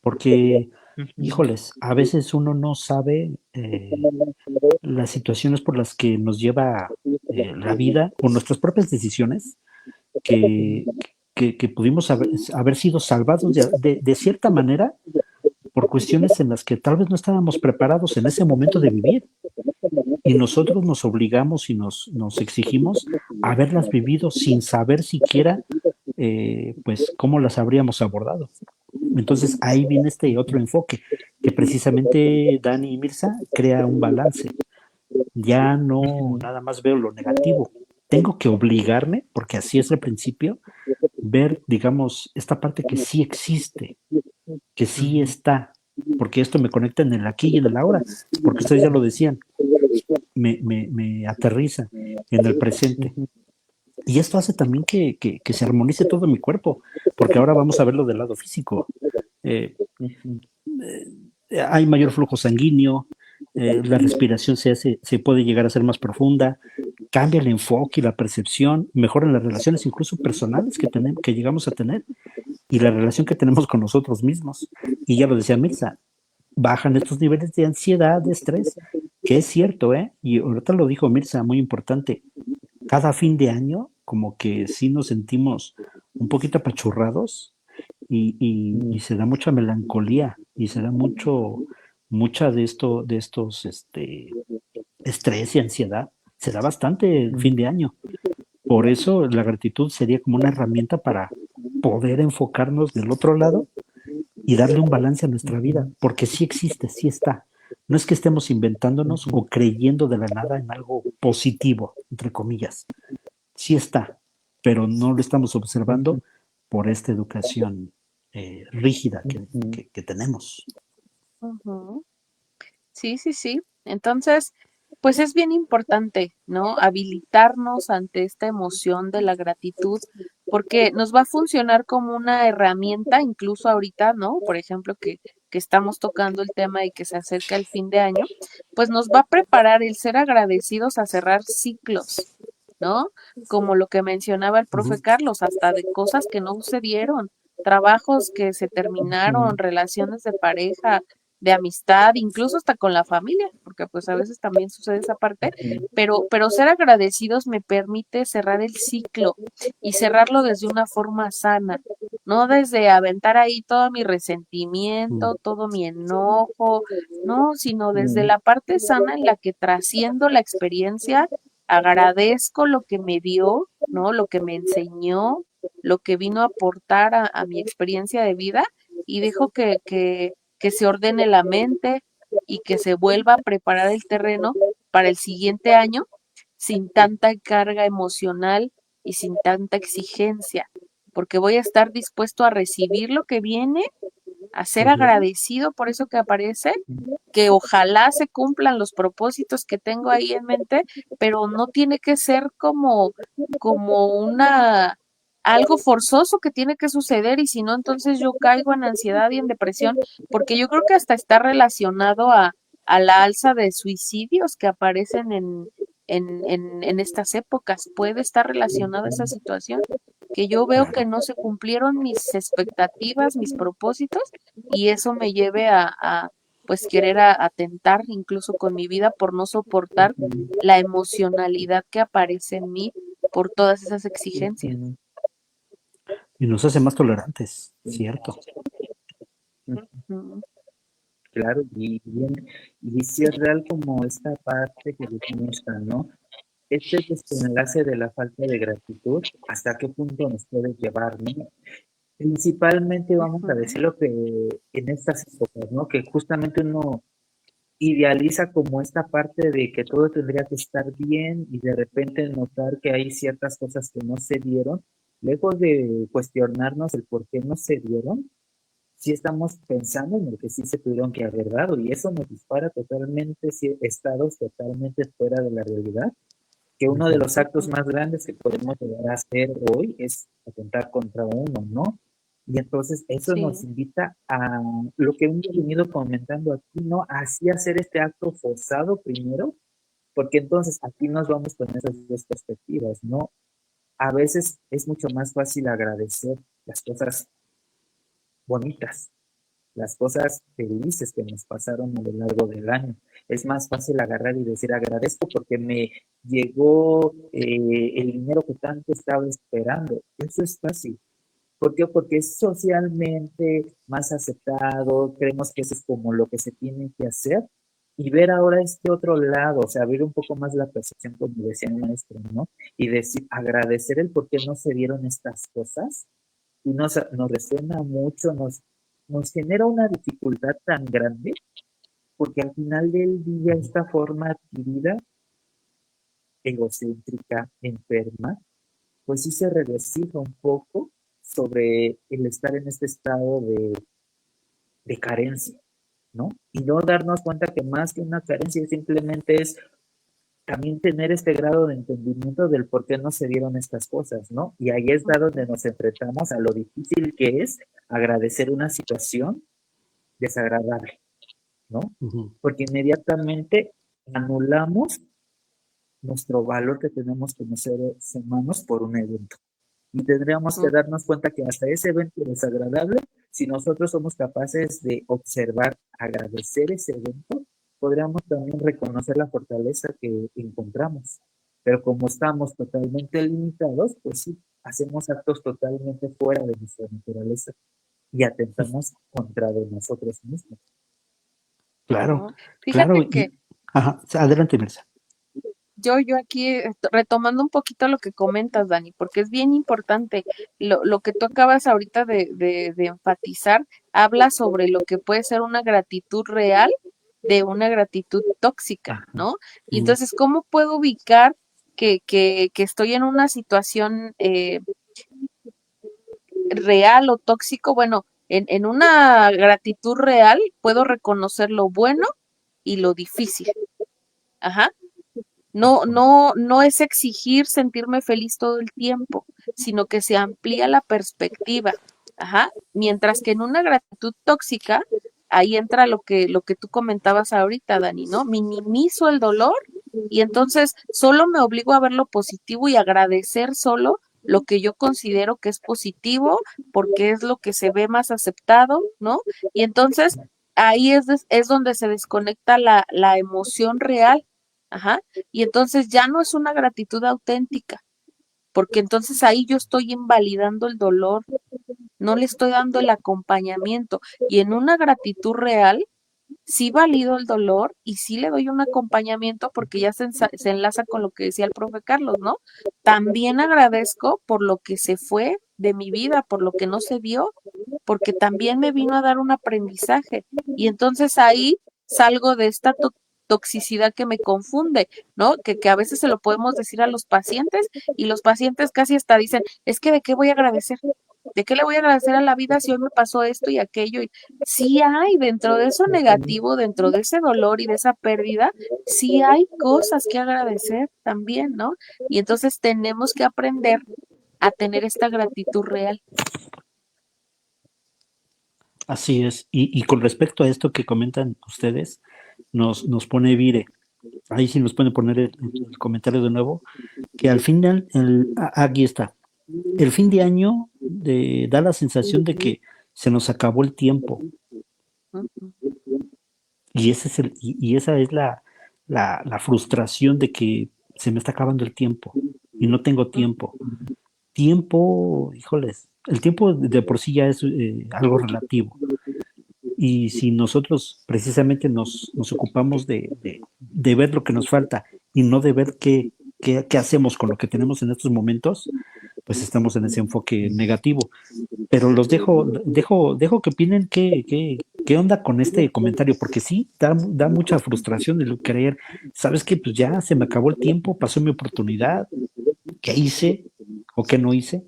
porque, híjoles, a veces uno no sabe las situaciones por las que nos lleva la vida o nuestras propias decisiones que pudimos haber sido salvados de cierta manera por cuestiones en las que tal vez no estábamos preparados en ese momento de vivir. Y nosotros nos obligamos y nos exigimos haberlas vivido sin saber siquiera pues cómo las habríamos abordado. Entonces ahí viene este otro enfoque que precisamente Dani y Mirza crea un balance. Ya no nada más veo lo negativo. Tengo que obligarme, porque así es el principio, ver, digamos, esta parte que sí existe, que sí está, porque esto me conecta en el aquí y en el ahora, porque ustedes ya lo decían, me aterriza en el presente. Y esto hace también que se armonice todo mi cuerpo, porque ahora vamos a verlo del lado físico. Hay mayor flujo sanguíneo, la respiración se puede llegar a ser más profunda, cambia el enfoque y la percepción, mejoran las relaciones incluso personales que llegamos a tener y la relación que tenemos con nosotros mismos. Y ya lo decía Mirza, bajan estos niveles de ansiedad, de estrés, que es cierto, ¿eh? Y ahorita lo dijo Mirza, muy importante, cada fin de año como que sí nos sentimos un poquito apachurrados y se da mucha melancolía y se da mucha de estos estrés y ansiedad. Se da bastante el fin de año. Por eso la gratitud sería como una herramienta para poder enfocarnos del otro lado y darle un balance a nuestra vida, porque sí existe, sí está. No es que estemos inventándonos o creyendo de la nada en algo positivo, entre comillas. Sí está, pero no lo estamos observando por esta educación rígida que tenemos. Ujú. Sí, sí, sí. Entonces, pues es bien importante, ¿no? Habilitarnos ante esta emoción de la gratitud, porque nos va a funcionar como una herramienta, incluso ahorita, ¿no? Por ejemplo, que estamos tocando el tema y que se acerca el fin de año, pues nos va a preparar el ser agradecidos a cerrar ciclos, ¿no? Como lo que mencionaba el profe Ujú. Carlos, hasta de cosas que no sucedieron, trabajos que se terminaron, relaciones de pareja, de amistad, incluso hasta con la familia, porque pues a veces también sucede esa parte, pero ser agradecidos me permite cerrar el ciclo y cerrarlo desde una forma sana, no desde aventar ahí todo mi resentimiento, todo mi enojo, no, sino desde la parte sana en la que trasciendo la experiencia, agradezco lo que me dio, ¿no? Lo que me enseñó, lo que vino a aportar a mi experiencia de vida y dejo que se ordene la mente y que se vuelva a preparar el terreno para el siguiente año sin tanta carga emocional y sin tanta exigencia, porque voy a estar dispuesto a recibir lo que viene, a ser agradecido por eso que aparece, que ojalá se cumplan los propósitos que tengo ahí en mente, pero no tiene que ser como una algo forzoso que tiene que suceder y si no, entonces yo caigo en ansiedad y en depresión, porque yo creo que hasta está relacionado a la alza de suicidios que aparecen en estas épocas. Puede estar relacionada esa situación, que yo veo que Claro. no se cumplieron mis expectativas, mis propósitos, y eso me lleve a pues querer atentar incluso con mi vida por no soportar la emocionalidad que aparece en mí por todas esas exigencias. Y nos hace más tolerantes, cierto. Mm, Claro, y bien, y sí es real como esta parte que decimos, ¿no? Este desenlace de la falta de gratitud, ¿hasta qué punto nos puede llevar, no? Principalmente vamos a ujú, decirlo que en estas épocas, ¿no? Que justamente uno idealiza como esta parte de que todo tendría que estar bien y de repente notar que hay ciertas cosas que no se dieron, lejos de cuestionarnos el por qué no se dieron, sí estamos pensando en el que sí se tuvieron que haber dado y eso nos dispara totalmente estados totalmente fuera de la realidad, que uno de los actos más grandes que podemos llegar a hacer hoy es atentar contra uno, ¿no? Y entonces eso nos sí, invita a lo que hemos venido comentando aquí, ¿no? Así hacer este acto forzado primero, porque entonces aquí nos vamos con esas dos perspectivas, ¿no? A veces es mucho más fácil agradecer las cosas bonitas, las cosas felices que nos pasaron a lo largo del año. Es más fácil agarrar y decir agradezco porque me llegó el dinero que tanto estaba esperando. Eso es fácil. ¿Por qué? Porque es socialmente más aceptado, creemos que eso es como lo que se tiene que hacer y ver ahora este otro lado, o sea, abrir un poco más la percepción, como decía el maestro, ¿no? Y decir, agradecer el por qué no se dieron estas cosas y nos resuena mucho, nos genera una dificultad tan grande, porque al final del día esta forma adquirida, egocéntrica, enferma, pues sí se regocija un poco sobre el estar en este estado de carencia, ¿no? Y no darnos cuenta que más que una carencia simplemente es también tener este grado de entendimiento del por qué no se dieron estas cosas, ¿no? Y ahí es donde nos enfrentamos a lo difícil que es agradecer una situación desagradable, ¿no? Ujú. Porque inmediatamente anulamos nuestro valor que tenemos como seres humanos por un evento. Y tendríamos que darnos cuenta que hasta ese evento desagradable, si nosotros somos capaces de observar, agradecer ese evento, podríamos también reconocer la fortaleza que encontramos. Pero como estamos totalmente limitados, pues sí, hacemos actos totalmente fuera de nuestra naturaleza y atentamos contra de nosotros mismos. Claro, Ujú. claro. Fíjate que Ajá, adelante, Mirza. yo aquí retomando un poquito lo que comentas, Dani, porque es bien importante. Lo que tú acabas ahorita de enfatizar, habla sobre lo que puede ser una gratitud real de una gratitud tóxica, Ajá. ¿no? Y Ujú. entonces, ¿cómo puedo ubicar que estoy en una situación real o tóxico? Bueno, en una gratitud real puedo reconocer lo bueno y lo difícil. Ajá. No es exigir sentirme feliz todo el tiempo, sino que se amplía la perspectiva. Ajá. Mientras que en una gratitud tóxica, ahí entra lo que tú comentabas ahorita, Dani, ¿no? Minimizo el dolor y entonces solo me obligo a ver lo positivo y agradecer solo lo que yo considero que es positivo, porque es lo que se ve más aceptado, ¿no? Y entonces ahí es donde se desconecta la emoción real. Ajá. Y entonces ya no es una gratitud auténtica, porque entonces ahí yo estoy invalidando el dolor, no le estoy dando el acompañamiento. Y en una gratitud real, sí valido el dolor y sí le doy un acompañamiento porque ya se enlaza con lo que decía el profe Carlos, ¿no? También agradezco por lo que se fue de mi vida, por lo que no se dio, porque también me vino a dar un aprendizaje. Y entonces ahí salgo de esta toxicidad que me confunde, ¿no? Que a veces se lo podemos decir a los pacientes y los pacientes casi hasta dicen, es que ¿de qué voy a agradecer? ¿De qué le voy a agradecer a la vida si hoy me pasó esto y aquello? Y sí hay dentro de eso negativo, dentro de ese dolor y de esa pérdida, sí hay cosas que agradecer también, ¿no? Y entonces tenemos que aprender a tener esta gratitud real. Así es. Y con respecto a esto que comentan ustedes, nos pone Vire. Ahí sí nos puede poner el comentario de nuevo, que al final, aquí está. El fin de año da la sensación de que se nos acabó el tiempo. Ujú, Y ese es y esa es la frustración de que se me está acabando el tiempo y no tengo tiempo. Tiempo, híjoles, el tiempo de por sí ya es algo relativo. Y si nosotros precisamente nos ocupamos de ver lo que nos falta y no de ver qué hacemos con lo que tenemos en estos momentos, pues estamos en ese enfoque negativo. Pero los dejo que opinen qué onda con este comentario, porque sí, da mucha frustración el creer, ¿sabes qué? Pues ya se me acabó el tiempo, pasó mi oportunidad, ¿qué hice o qué no hice?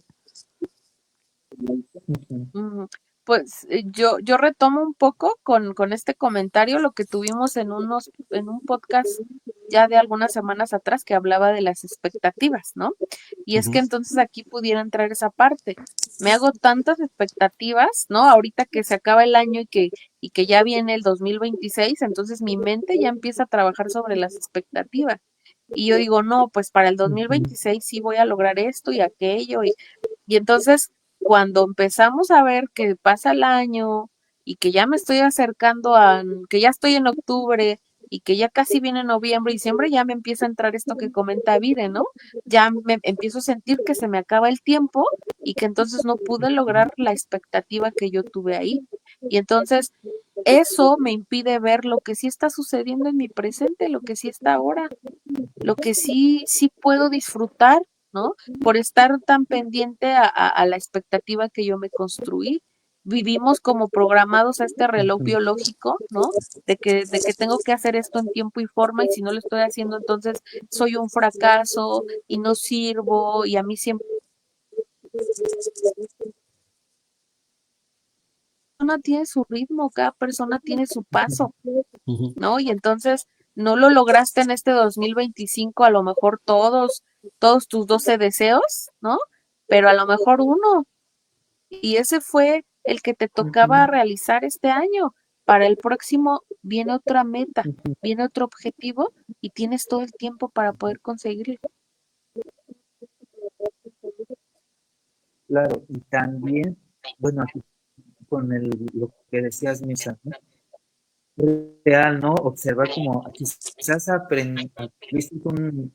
Ujú. ujú. Pues yo retomo un poco con este comentario lo que tuvimos en un podcast ya de algunas semanas atrás que hablaba de las expectativas, ¿no? Y es que Ujú, entonces aquí pudiera entrar esa parte. Me hago tantas expectativas, ¿no? Ahorita que se acaba el año y que ya viene el 2026, entonces mi mente ya empieza a trabajar sobre las expectativas. Y yo digo, no, pues para el Ujú. 2026 sí voy a lograr esto y aquello. Y entonces, cuando empezamos a ver que pasa el año y que ya me estoy acercando que ya estoy en octubre y que ya casi viene noviembre y diciembre, ya me empieza a entrar esto que comenta Vire, ¿no? Ya me empiezo a sentir que se me acaba el tiempo y que entonces no pude lograr la expectativa que yo tuve ahí. Y entonces, eso me impide ver lo que sí está sucediendo en mi presente, lo que sí está ahora, lo que sí puedo disfrutar, ¿no? Por estar tan pendiente a la expectativa que yo me construí. Vivimos como programados a este reloj Ujú. biológico, ¿no? De que tengo que hacer esto en tiempo y forma y si no lo estoy haciendo, entonces soy un fracaso y no sirvo y a mí siempre cada persona tiene su ritmo, cada persona tiene su paso, ujú. ¿no? Y entonces no lo lograste en este 2025, a lo mejor todos tus 12 deseos, ¿no? Pero a lo mejor uno, y ese fue el que te tocaba realizar este año. Para el próximo viene otra meta, viene otro objetivo y tienes todo el tiempo para poder conseguirlo. Claro, y también, bueno, aquí con lo que decías, Misa, ¿no? Real, ¿no? Observar como quizás tuviste un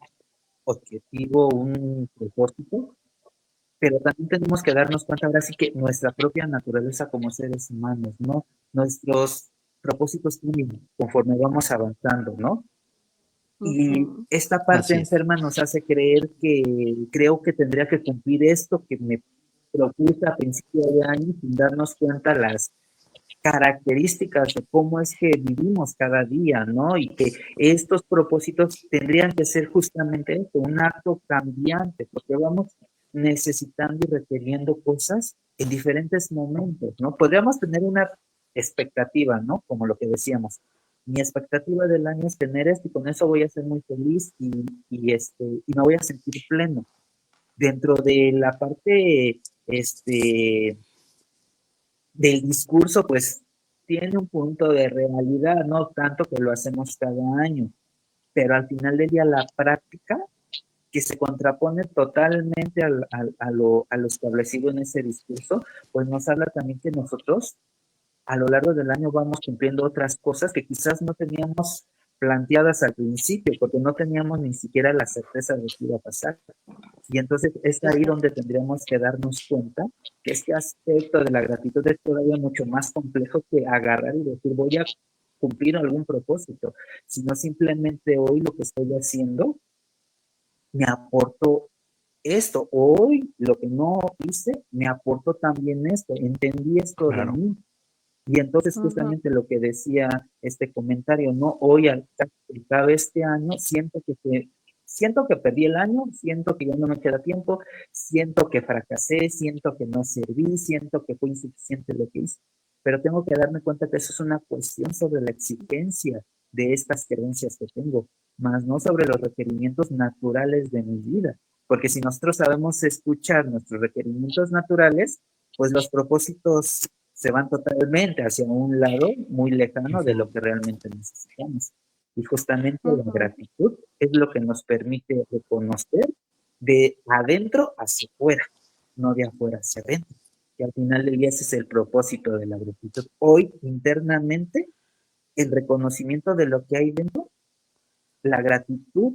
objetivo, un propósito, pero también tenemos que darnos cuenta ahora sí que nuestra propia naturaleza como seres humanos, ¿no? Nuestros propósitos cambian conforme vamos avanzando, ¿no? Y Ujú, esta parte Así es. enferma nos hace creer que creo que tendría que cumplir esto que me propuse a principio de año sin darnos cuenta las características de cómo es que vivimos cada día, ¿no? Y que estos propósitos tendrían que ser justamente esto, un acto cambiante, porque vamos necesitando y requiriendo cosas en diferentes momentos, ¿no? Podríamos tener una expectativa, ¿no? Como lo que decíamos. Mi expectativa del año es tener esto y con eso voy a ser muy feliz y me voy a sentir pleno. Dentro de la parte del discurso, pues tiene un punto de realidad, no tanto que lo hacemos cada año, pero al final del día la práctica que se contrapone totalmente a lo establecido en ese discurso, pues nos habla también que nosotros a lo largo del año vamos cumpliendo otras cosas que quizás no teníamos planteadas al principio, porque no teníamos ni siquiera la certeza de qué iba a pasar. Y entonces es ahí claro. donde tendríamos que darnos cuenta que este aspecto de la gratitud es todavía mucho más complejo que agarrar y decir voy a cumplir algún propósito, sino simplemente hoy lo que estoy haciendo me aportó esto, hoy lo que no hice me aportó también esto, entendí esto de Claro. mí. Y entonces Ujú, justamente lo que decía este comentario, ¿no? Hoy al acabe este año, siento que perdí el año, siento que ya no me queda tiempo, siento que fracasé, siento que no serví, siento que fue insuficiente lo que hice. Pero tengo que darme cuenta que eso es una cuestión sobre la exigencia de estas creencias que tengo, más no sobre los requerimientos naturales de mi vida. Porque si nosotros sabemos escuchar nuestros requerimientos naturales, pues los propósitos se van totalmente hacia un lado muy lejano de Ujú. lo que realmente necesitamos. Y justamente la ujú, gratitud es lo que nos permite reconocer de adentro hacia afuera, no de afuera hacia adentro. Y al final del día ese es el propósito de la gratitud. Hoy internamente, el reconocimiento de lo que hay dentro, la gratitud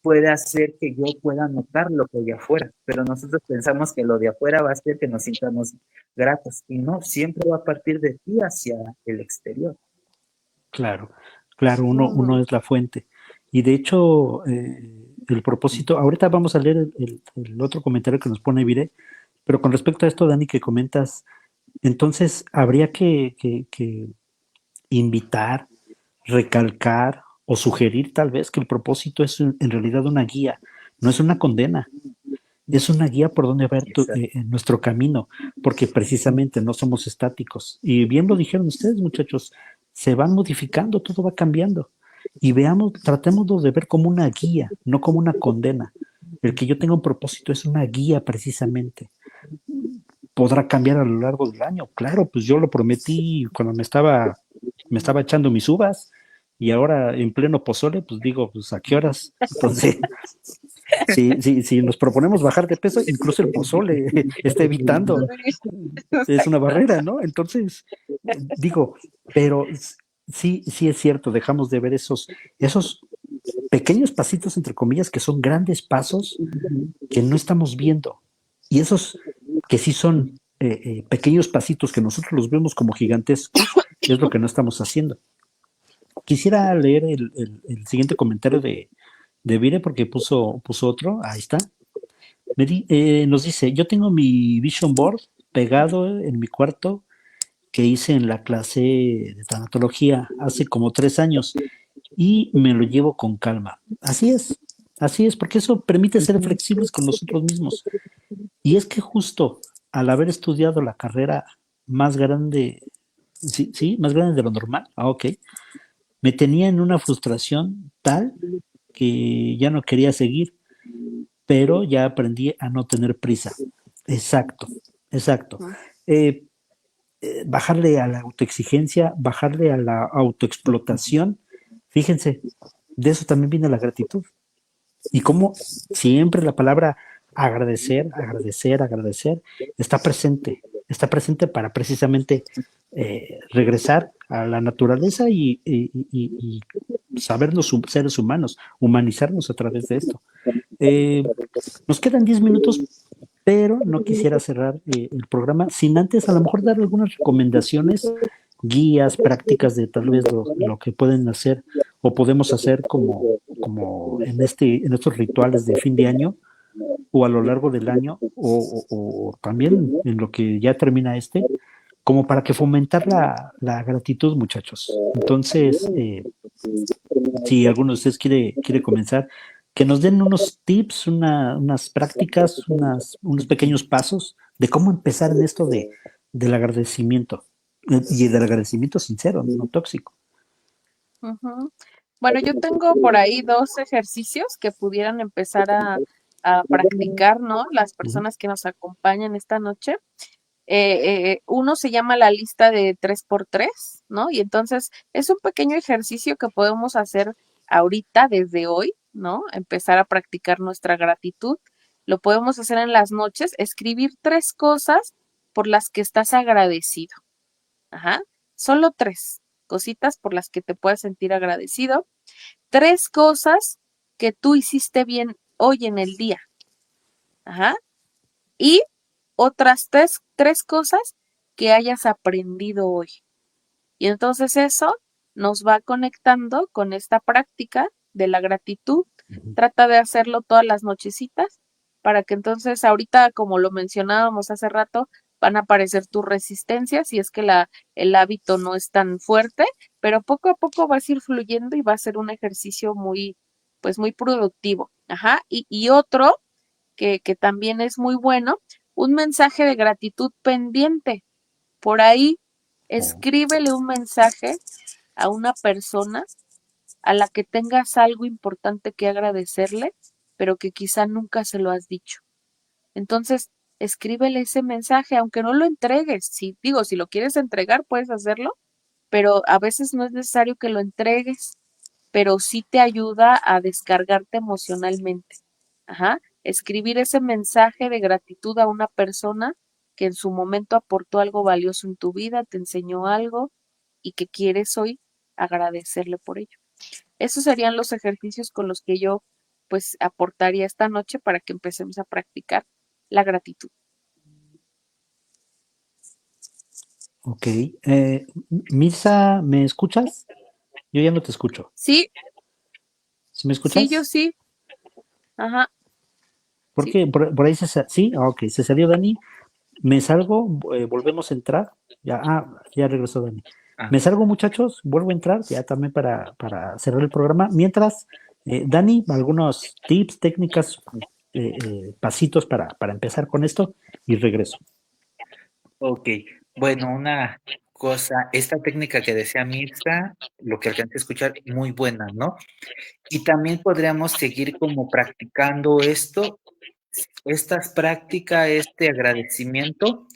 puede hacer que yo pueda notar lo que hay afuera, pero nosotros pensamos que lo de afuera va a hacer que nos sintamos gratos y no, siempre va a partir de ti hacia el exterior. Claro, claro, uno ujú. es la fuente. Y de hecho, el propósito, ahorita vamos a leer el otro comentario que nos pone Vire, pero con respecto a esto, Dani, que comentas, entonces habría que invitar, recalcar o sugerir tal vez que el propósito es en realidad una guía, no es una condena, es una guía por donde ver Exacto. en nuestro camino, porque precisamente no somos estáticos. Y bien lo dijeron ustedes, muchachos, se van modificando, todo va cambiando. Y veamos, tratémoslo de ver como una guía, no como una condena. El que yo tenga un propósito es una guía precisamente. Podrá cambiar a lo largo del año, claro, pues yo lo prometí cuando me estaba echando mis uvas y ahora en pleno pozole, pues digo, pues a qué horas. Entonces, si nos proponemos bajar de peso, incluso el pozole está evitando, es una barrera, ¿no? Entonces, digo, pero sí es cierto, dejamos de ver esos pequeños pasitos, entre comillas, que son grandes pasos que no estamos viendo. Y esos que sí son pequeños pasitos que nosotros los vemos como gigantescos, es lo que no estamos haciendo. Quisiera leer el siguiente comentario de Vire porque puso otro, ahí está. Nos dice, yo tengo mi vision board pegado en mi cuarto que hice en la clase de tanatología hace como 3 años y me lo llevo con calma. Así es, porque eso permite ser flexibles con nosotros mismos. Y es que justo al haber estudiado la carrera más grande, sí, más grande de lo normal, ok, me tenía en una frustración tal que ya no quería seguir, pero ya aprendí a no tener prisa. Exacto, exacto. Ujú. Eh, bajarle a la autoexigencia, bajarle a la autoexplotación. Fíjense, de eso también viene la gratitud. Y como siempre la palabra agradecer, agradecer, agradecer está presente para precisamente regresar a la naturaleza y sabernos seres humanos, humanizarnos a través de esto. Nos quedan 10 minutos, pero no quisiera cerrar el programa sin antes a lo mejor dar algunas recomendaciones, guías, prácticas de tal vez lo que pueden hacer o podemos hacer como en estos rituales de fin de año o a lo largo del año o también en lo que ya termina como para que fomentar la gratitud, muchachos. Entonces, si alguno de ustedes quiere comenzar, que nos den unos tips, unas prácticas, unos pequeños pasos de cómo empezar en esto del agradecimiento y del agradecimiento sincero, no tóxico. Ujú. Bueno, yo tengo por ahí 2 ejercicios que pudieran empezar a practicar, ¿no? Las personas que nos acompañan esta noche. Uno se llama la lista de 3x3, ¿no? Y entonces es un pequeño ejercicio que podemos hacer ahorita, desde hoy, ¿no? Empezar a practicar nuestra gratitud. Lo podemos hacer en las noches, escribir 3 cosas por las que estás agradecido. Ajá. Solo 3 cositas por las que te puedas sentir agradecido. 3 cosas que tú hiciste bien hoy en el día. Ajá. Y otras 3 cosas que hayas aprendido hoy. Y entonces eso nos va conectando con esta práctica de la gratitud. Trata de hacerlo todas las nochecitas para que entonces ahorita, como lo mencionábamos hace rato, van a aparecer tus resistencias si es que el hábito no es tan fuerte, pero poco a poco vas a ir fluyendo y va a ser un ejercicio pues muy productivo. Ajá. Y otro que también es muy bueno, un mensaje de gratitud pendiente. Por ahí, escríbele un mensaje a una persona a la que tengas algo importante que agradecerle, pero que quizá nunca se lo has dicho. Entonces, escríbele ese mensaje, aunque no lo entregues. Si lo quieres entregar, puedes hacerlo, pero a veces no es necesario que lo entregues, pero sí te ayuda a descargarte emocionalmente. Ajá. Escribir ese mensaje de gratitud a una persona que en su momento aportó algo valioso en tu vida, te enseñó algo y que quieres hoy agradecerle por ello. Esos serían los ejercicios con los que yo pues aportaría esta noche para que empecemos a practicar la gratitud. Ok. Misa, ¿me escuchas? Yo ya no te escucho. Sí, ¿Sí me sí, yo escuchas? sí. Ajá, ¿Por sí. qué? Por ahí sí, ok, se salió Dani. Me salgo, volvemos a entrar. Ya regresó Dani. Ah, Me salgo, muchachos, vuelvo a entrar, ya también para cerrar el programa. Mientras, Dani, algunos tips, técnicas, pasitos para empezar con esto y regreso. ok, bueno, una cosa, esta técnica que decía Mirza, lo que alcancé a escuchar, muy buena, ¿no? Y también podríamos seguir como practicando estas prácticas, este agradecimiento,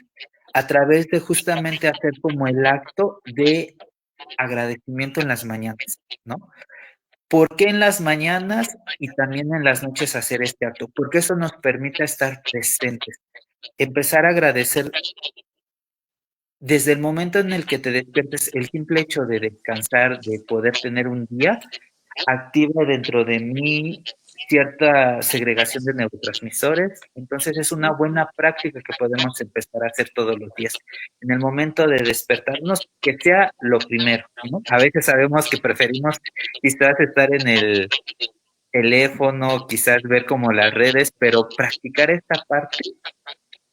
a través de justamente hacer como el acto de agradecimiento en las mañanas, ¿no? ¿Por qué en las mañanas y también en las noches hacer este acto? Porque eso nos permite estar presentes, empezar a agradecer desde el momento en el que te despiertes, el simple hecho de descansar, de poder tener un día, activa dentro de mí cierta segregación de neurotransmisores. Entonces es una buena práctica que podemos empezar a hacer todos los días. En el momento de despertarnos, que sea lo primero, ¿no? A veces sabemos que preferimos quizás estar en el teléfono, quizás ver como las redes, pero practicar esta parte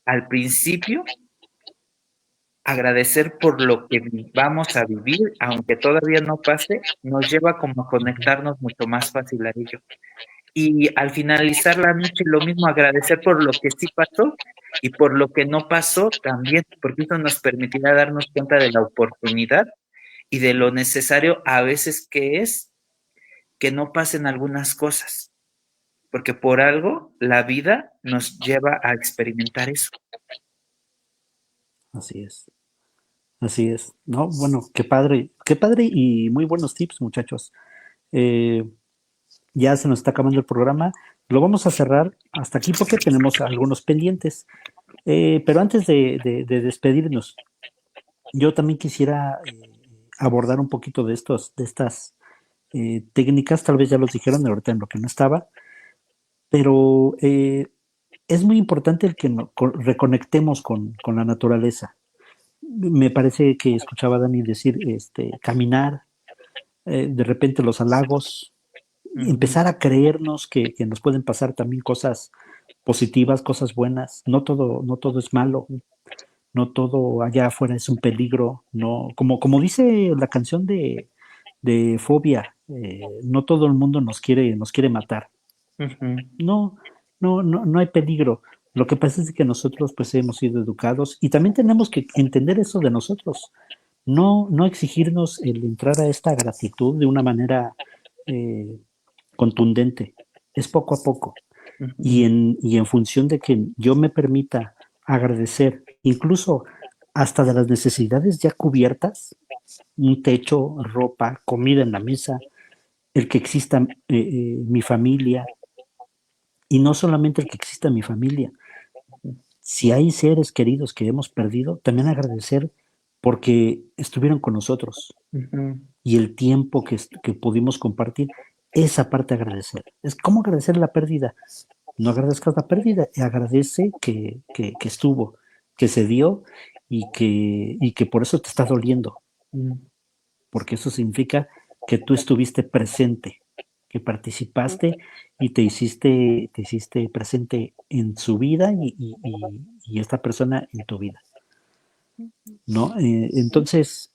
al principio, agradecer por lo que vamos a vivir, aunque todavía no pase, nos lleva como a conectarnos mucho más fácil a ello. Y al finalizar la noche, lo mismo, agradecer por lo que sí pasó y por lo que no pasó también, porque eso nos permitirá darnos cuenta de la oportunidad y de lo necesario a veces que es que no pasen algunas cosas, porque por algo la vida nos lleva a experimentar eso. Así es. así es, ¿no? Bueno, qué padre y muy buenos tips, muchachos. Eh, ya se nos está acabando el programa. Lo vamos a cerrar hasta aquí porque tenemos algunos pendientes. Pero antes de despedirnos, yo también quisiera abordar un poquito de estas técnicas, tal vez ya los dijeron ahorita en lo que no estaba, pero es muy importante el que reconectemos con la naturaleza. Me parece que escuchaba a Dani decir, caminar, de repente los halagos, Ujú, empezar a creernos que nos pueden pasar también cosas positivas, cosas buenas. No todo es malo, no todo allá afuera es un peligro, no, como dice la canción de Fobia, no todo el mundo nos quiere matar. ujú, No, no hay peligro. Lo que pasa es que nosotros pues hemos sido educados y también tenemos que entender eso de nosotros. No exigirnos el entrar a esta gratitud de una manera eh, contundente. Es poco a poco. ujú, Y en función de que yo me permita agradecer, incluso hasta de las necesidades ya cubiertas, un techo, ropa, comida en la mesa, el que exista mi familia, y no solamente el que exista mi familia. Si hay seres queridos que hemos perdido, también agradecer porque estuvieron con nosotros ujú, y el tiempo que pudimos compartir, esa parte agradecer. Es como agradecer la pérdida. No agradezcas la pérdida, agradece que estuvo, que se dio y que por eso te está doliendo, ujú, porque eso significa que tú estuviste presente, que participaste y te hiciste presente en su vida y esta persona en tu vida, ¿no? Entonces,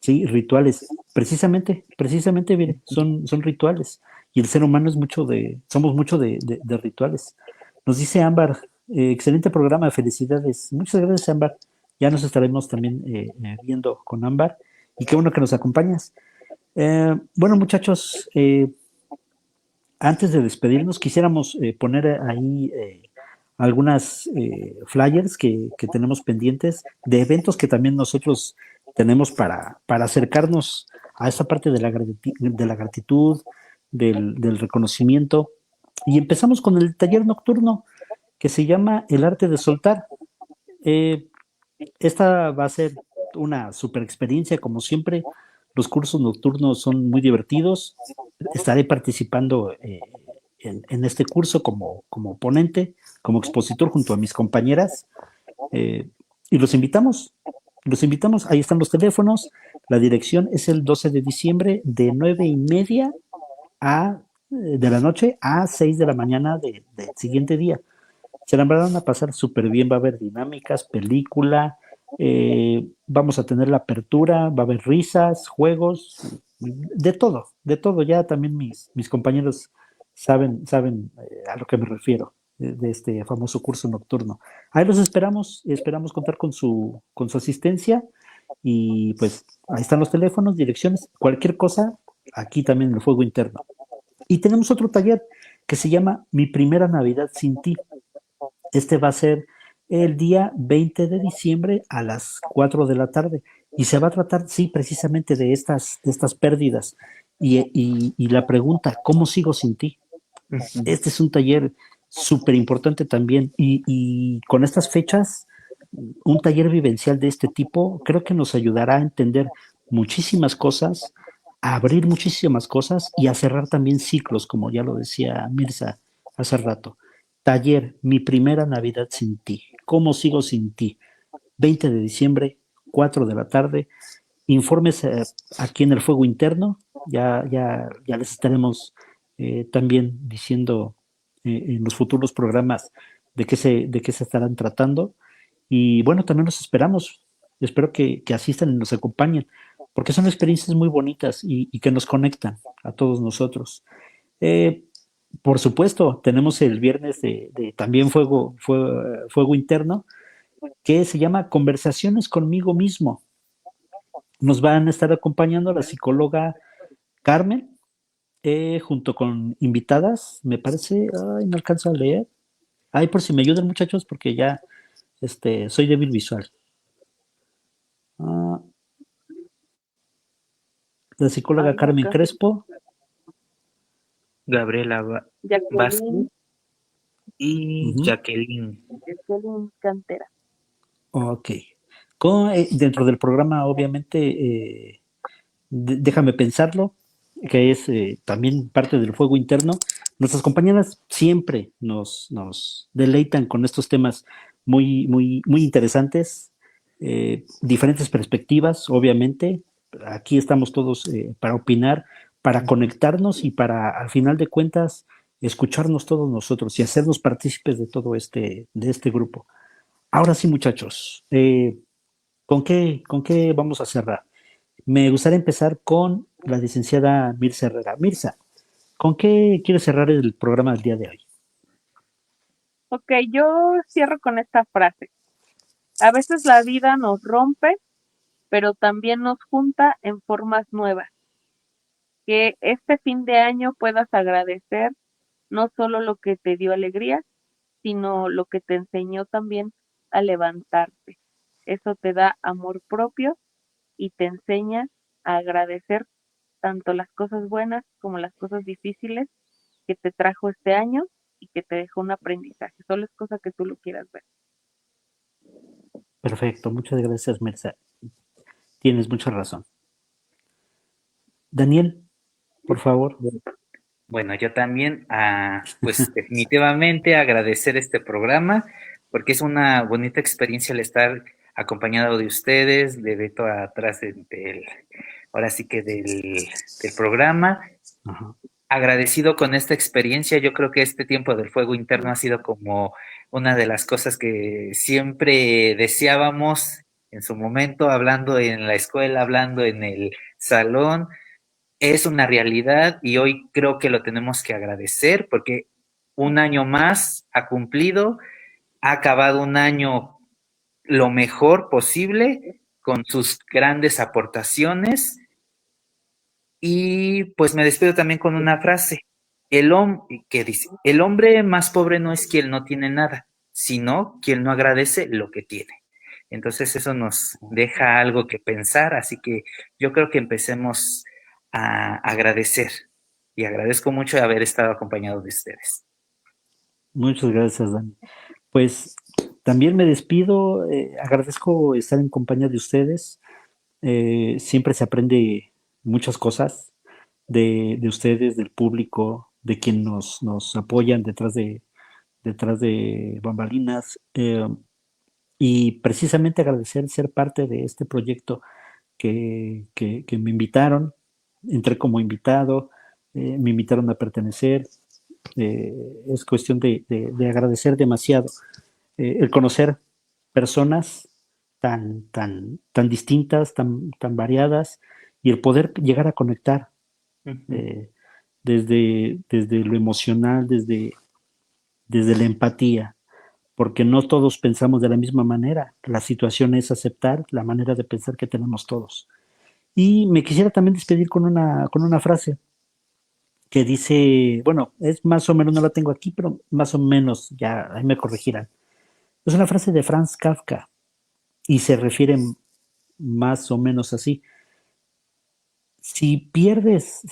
sí, rituales, precisamente, mire, son rituales. Y el ser humano somos mucho de rituales. Nos dice Ámbar, excelente programa, felicidades. Muchas gracias, Ámbar. Ya nos estaremos también viendo con Ámbar. Y qué bueno que nos acompañas. Bueno, muchachos, antes de despedirnos, quisiéramos poner ahí algunas flyers que tenemos pendientes de eventos que también nosotros tenemos para acercarnos a esa parte de la gratitud, del reconocimiento. Y empezamos con el taller nocturno que se llama El arte de soltar. Eh, esta va a ser una super experiencia, como siempre. Los cursos nocturnos son muy divertidos. Estaré participando en este curso como ponente, como expositor junto a mis compañeras. eh, y los invitamos, ahí están los teléfonos. La dirección es el 12 de diciembre de 9:30 de la noche a 6 de la mañana del siguiente día. Se la van a pasar súper bien, va a haber dinámicas, película, vamos a tener la apertura, va a haber risas, juegos, de todo. Ya también mis compañeros saben a lo que me refiero de este famoso curso nocturno. Ahí los esperamos contar con su asistencia y pues ahí están los teléfonos, direcciones, cualquier cosa, aquí también en el fuego interno. Y tenemos otro taller que se llama Mi primera Navidad sin ti. Este va a ser el día 20 de diciembre a las 4 de la tarde y se va a tratar, sí, precisamente de estas pérdidas. Y la pregunta, ¿cómo sigo sin ti? ujú. Este es un taller súper importante también y con estas fechas, un taller vivencial de este tipo creo que nos ayudará a entender muchísimas cosas, a abrir muchísimas cosas y a cerrar también ciclos, como ya lo decía Mirza hace rato. Taller, mi primera Navidad sin ti. ¿Cómo sigo sin ti? 20 de diciembre, 4 de la tarde. Informes aquí en el Fuego Interno. Ya les estaremos también diciendo en los futuros programas de qué se estarán tratando. Y bueno, también los esperamos. Espero que asistan y nos acompañen, porque son experiencias muy bonitas y que nos conectan a todos nosotros. Eh, por supuesto, tenemos el viernes de también fuego interno, que se llama Conversaciones conmigo mismo. Nos van a estar acompañando la psicóloga Carmen, junto con invitadas, me parece, ay, no alcanzo a leer. Ay, por si me ayudan muchachos, porque ya soy débil visual. la psicóloga Carmen Casi. Crespo. Gabriela Vázquez Jacqueline, y Ujú. Jacqueline. Jacqueline Cantera. Ok. Dentro del programa, obviamente, déjame pensarlo, que es también parte del fuego interno. Nuestras compañeras siempre nos deleitan con estos temas muy, muy, muy interesantes, diferentes perspectivas, obviamente. Aquí estamos todos para opinar, para conectarnos y para, al final de cuentas, escucharnos todos nosotros y hacernos partícipes de todo de este grupo. Ahora sí, muchachos, ¿con qué vamos a cerrar? Me gustaría empezar con la licenciada Mirza Herrera. Mirza, ¿con qué quieres cerrar el programa del día de hoy? Ok, yo cierro con esta frase. A veces la vida nos rompe, pero también nos junta en formas nuevas. Que este fin de año puedas agradecer no solo lo que te dio alegría, sino lo que te enseñó también a levantarte. Eso te da amor propio y te enseña a agradecer tanto las cosas buenas como las cosas difíciles que te trajo este año y que te dejó un aprendizaje. Solo es cosa que tú lo quieras ver. Perfecto, muchas gracias, Mirza. Tienes mucha razón. Daniel, por favor. Bueno, yo también, pues definitivamente agradecer este programa, porque es una bonita experiencia el estar acompañado de ustedes, de Beto atrás ahora sí que del programa. Ajá. Agradecido con esta experiencia, yo creo que este tiempo del fuego interno ha sido como una de las cosas que siempre deseábamos en su momento, hablando en la escuela, hablando en el salón. Es una realidad y hoy creo que lo tenemos que agradecer porque un año más ha cumplido, ha acabado un año lo mejor posible con sus grandes aportaciones y pues me despido también con una frase que dice, el hombre más pobre no es quien no tiene nada, sino quien no agradece lo que tiene. Entonces eso nos deja algo que pensar, así que yo creo que empecemos a agradecer y agradezco mucho haber estado acompañado de ustedes. Muchas gracias, Dani. Pues también me despido, agradezco estar en compañía de ustedes. Siempre se aprende muchas cosas de ustedes, del público, de quien nos apoyan detrás de bambalinas. Y precisamente agradecer ser parte de este proyecto que me invitaron, entré como invitado, me invitaron a pertenecer, eh, es cuestión de agradecer demasiado el conocer personas tan distintas, tan variadas, y el poder llegar a conectar Ujú. eh, desde lo emocional, desde la empatía, porque no todos pensamos de la misma manera. La situación es aceptar la manera de pensar que tenemos todos. Y me quisiera también despedir con una frase que dice, bueno, es más o menos, no la tengo aquí, pero más o menos, ya ahí me corregirán. Es una frase de Franz Kafka y se refiere más o menos así. Si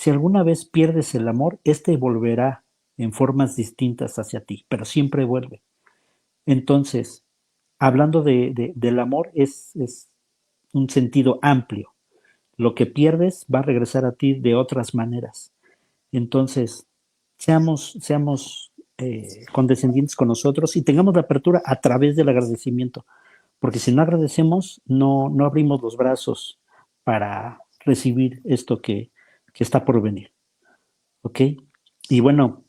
alguna vez pierdes el amor, este volverá en formas distintas hacia ti, pero siempre vuelve. Entonces, hablando del amor, es un sentido amplio. Lo que pierdes va a regresar a ti de otras maneras. Entonces, seamos condescendientes con nosotros y tengamos la apertura a través del agradecimiento, porque si no agradecemos, no abrimos los brazos para recibir esto que está por venir. ¿Ok? Y bueno,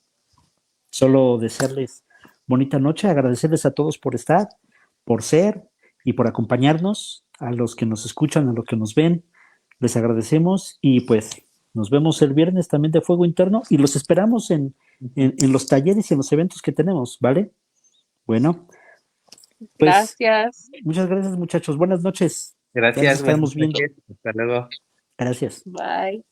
solo desearles bonita noche, agradecerles a todos por estar, por ser y por acompañarnos, a los que nos escuchan, a los que nos ven, les agradecemos y pues nos vemos el viernes también de Fuego Interno y los esperamos en los talleres y en los eventos que tenemos, ¿vale? Bueno, pues Gracias. muchas gracias muchachos, buenas noches, ya nos Gracias, buenas estaremos viendo. noches, hasta luego. Gracias. Bye.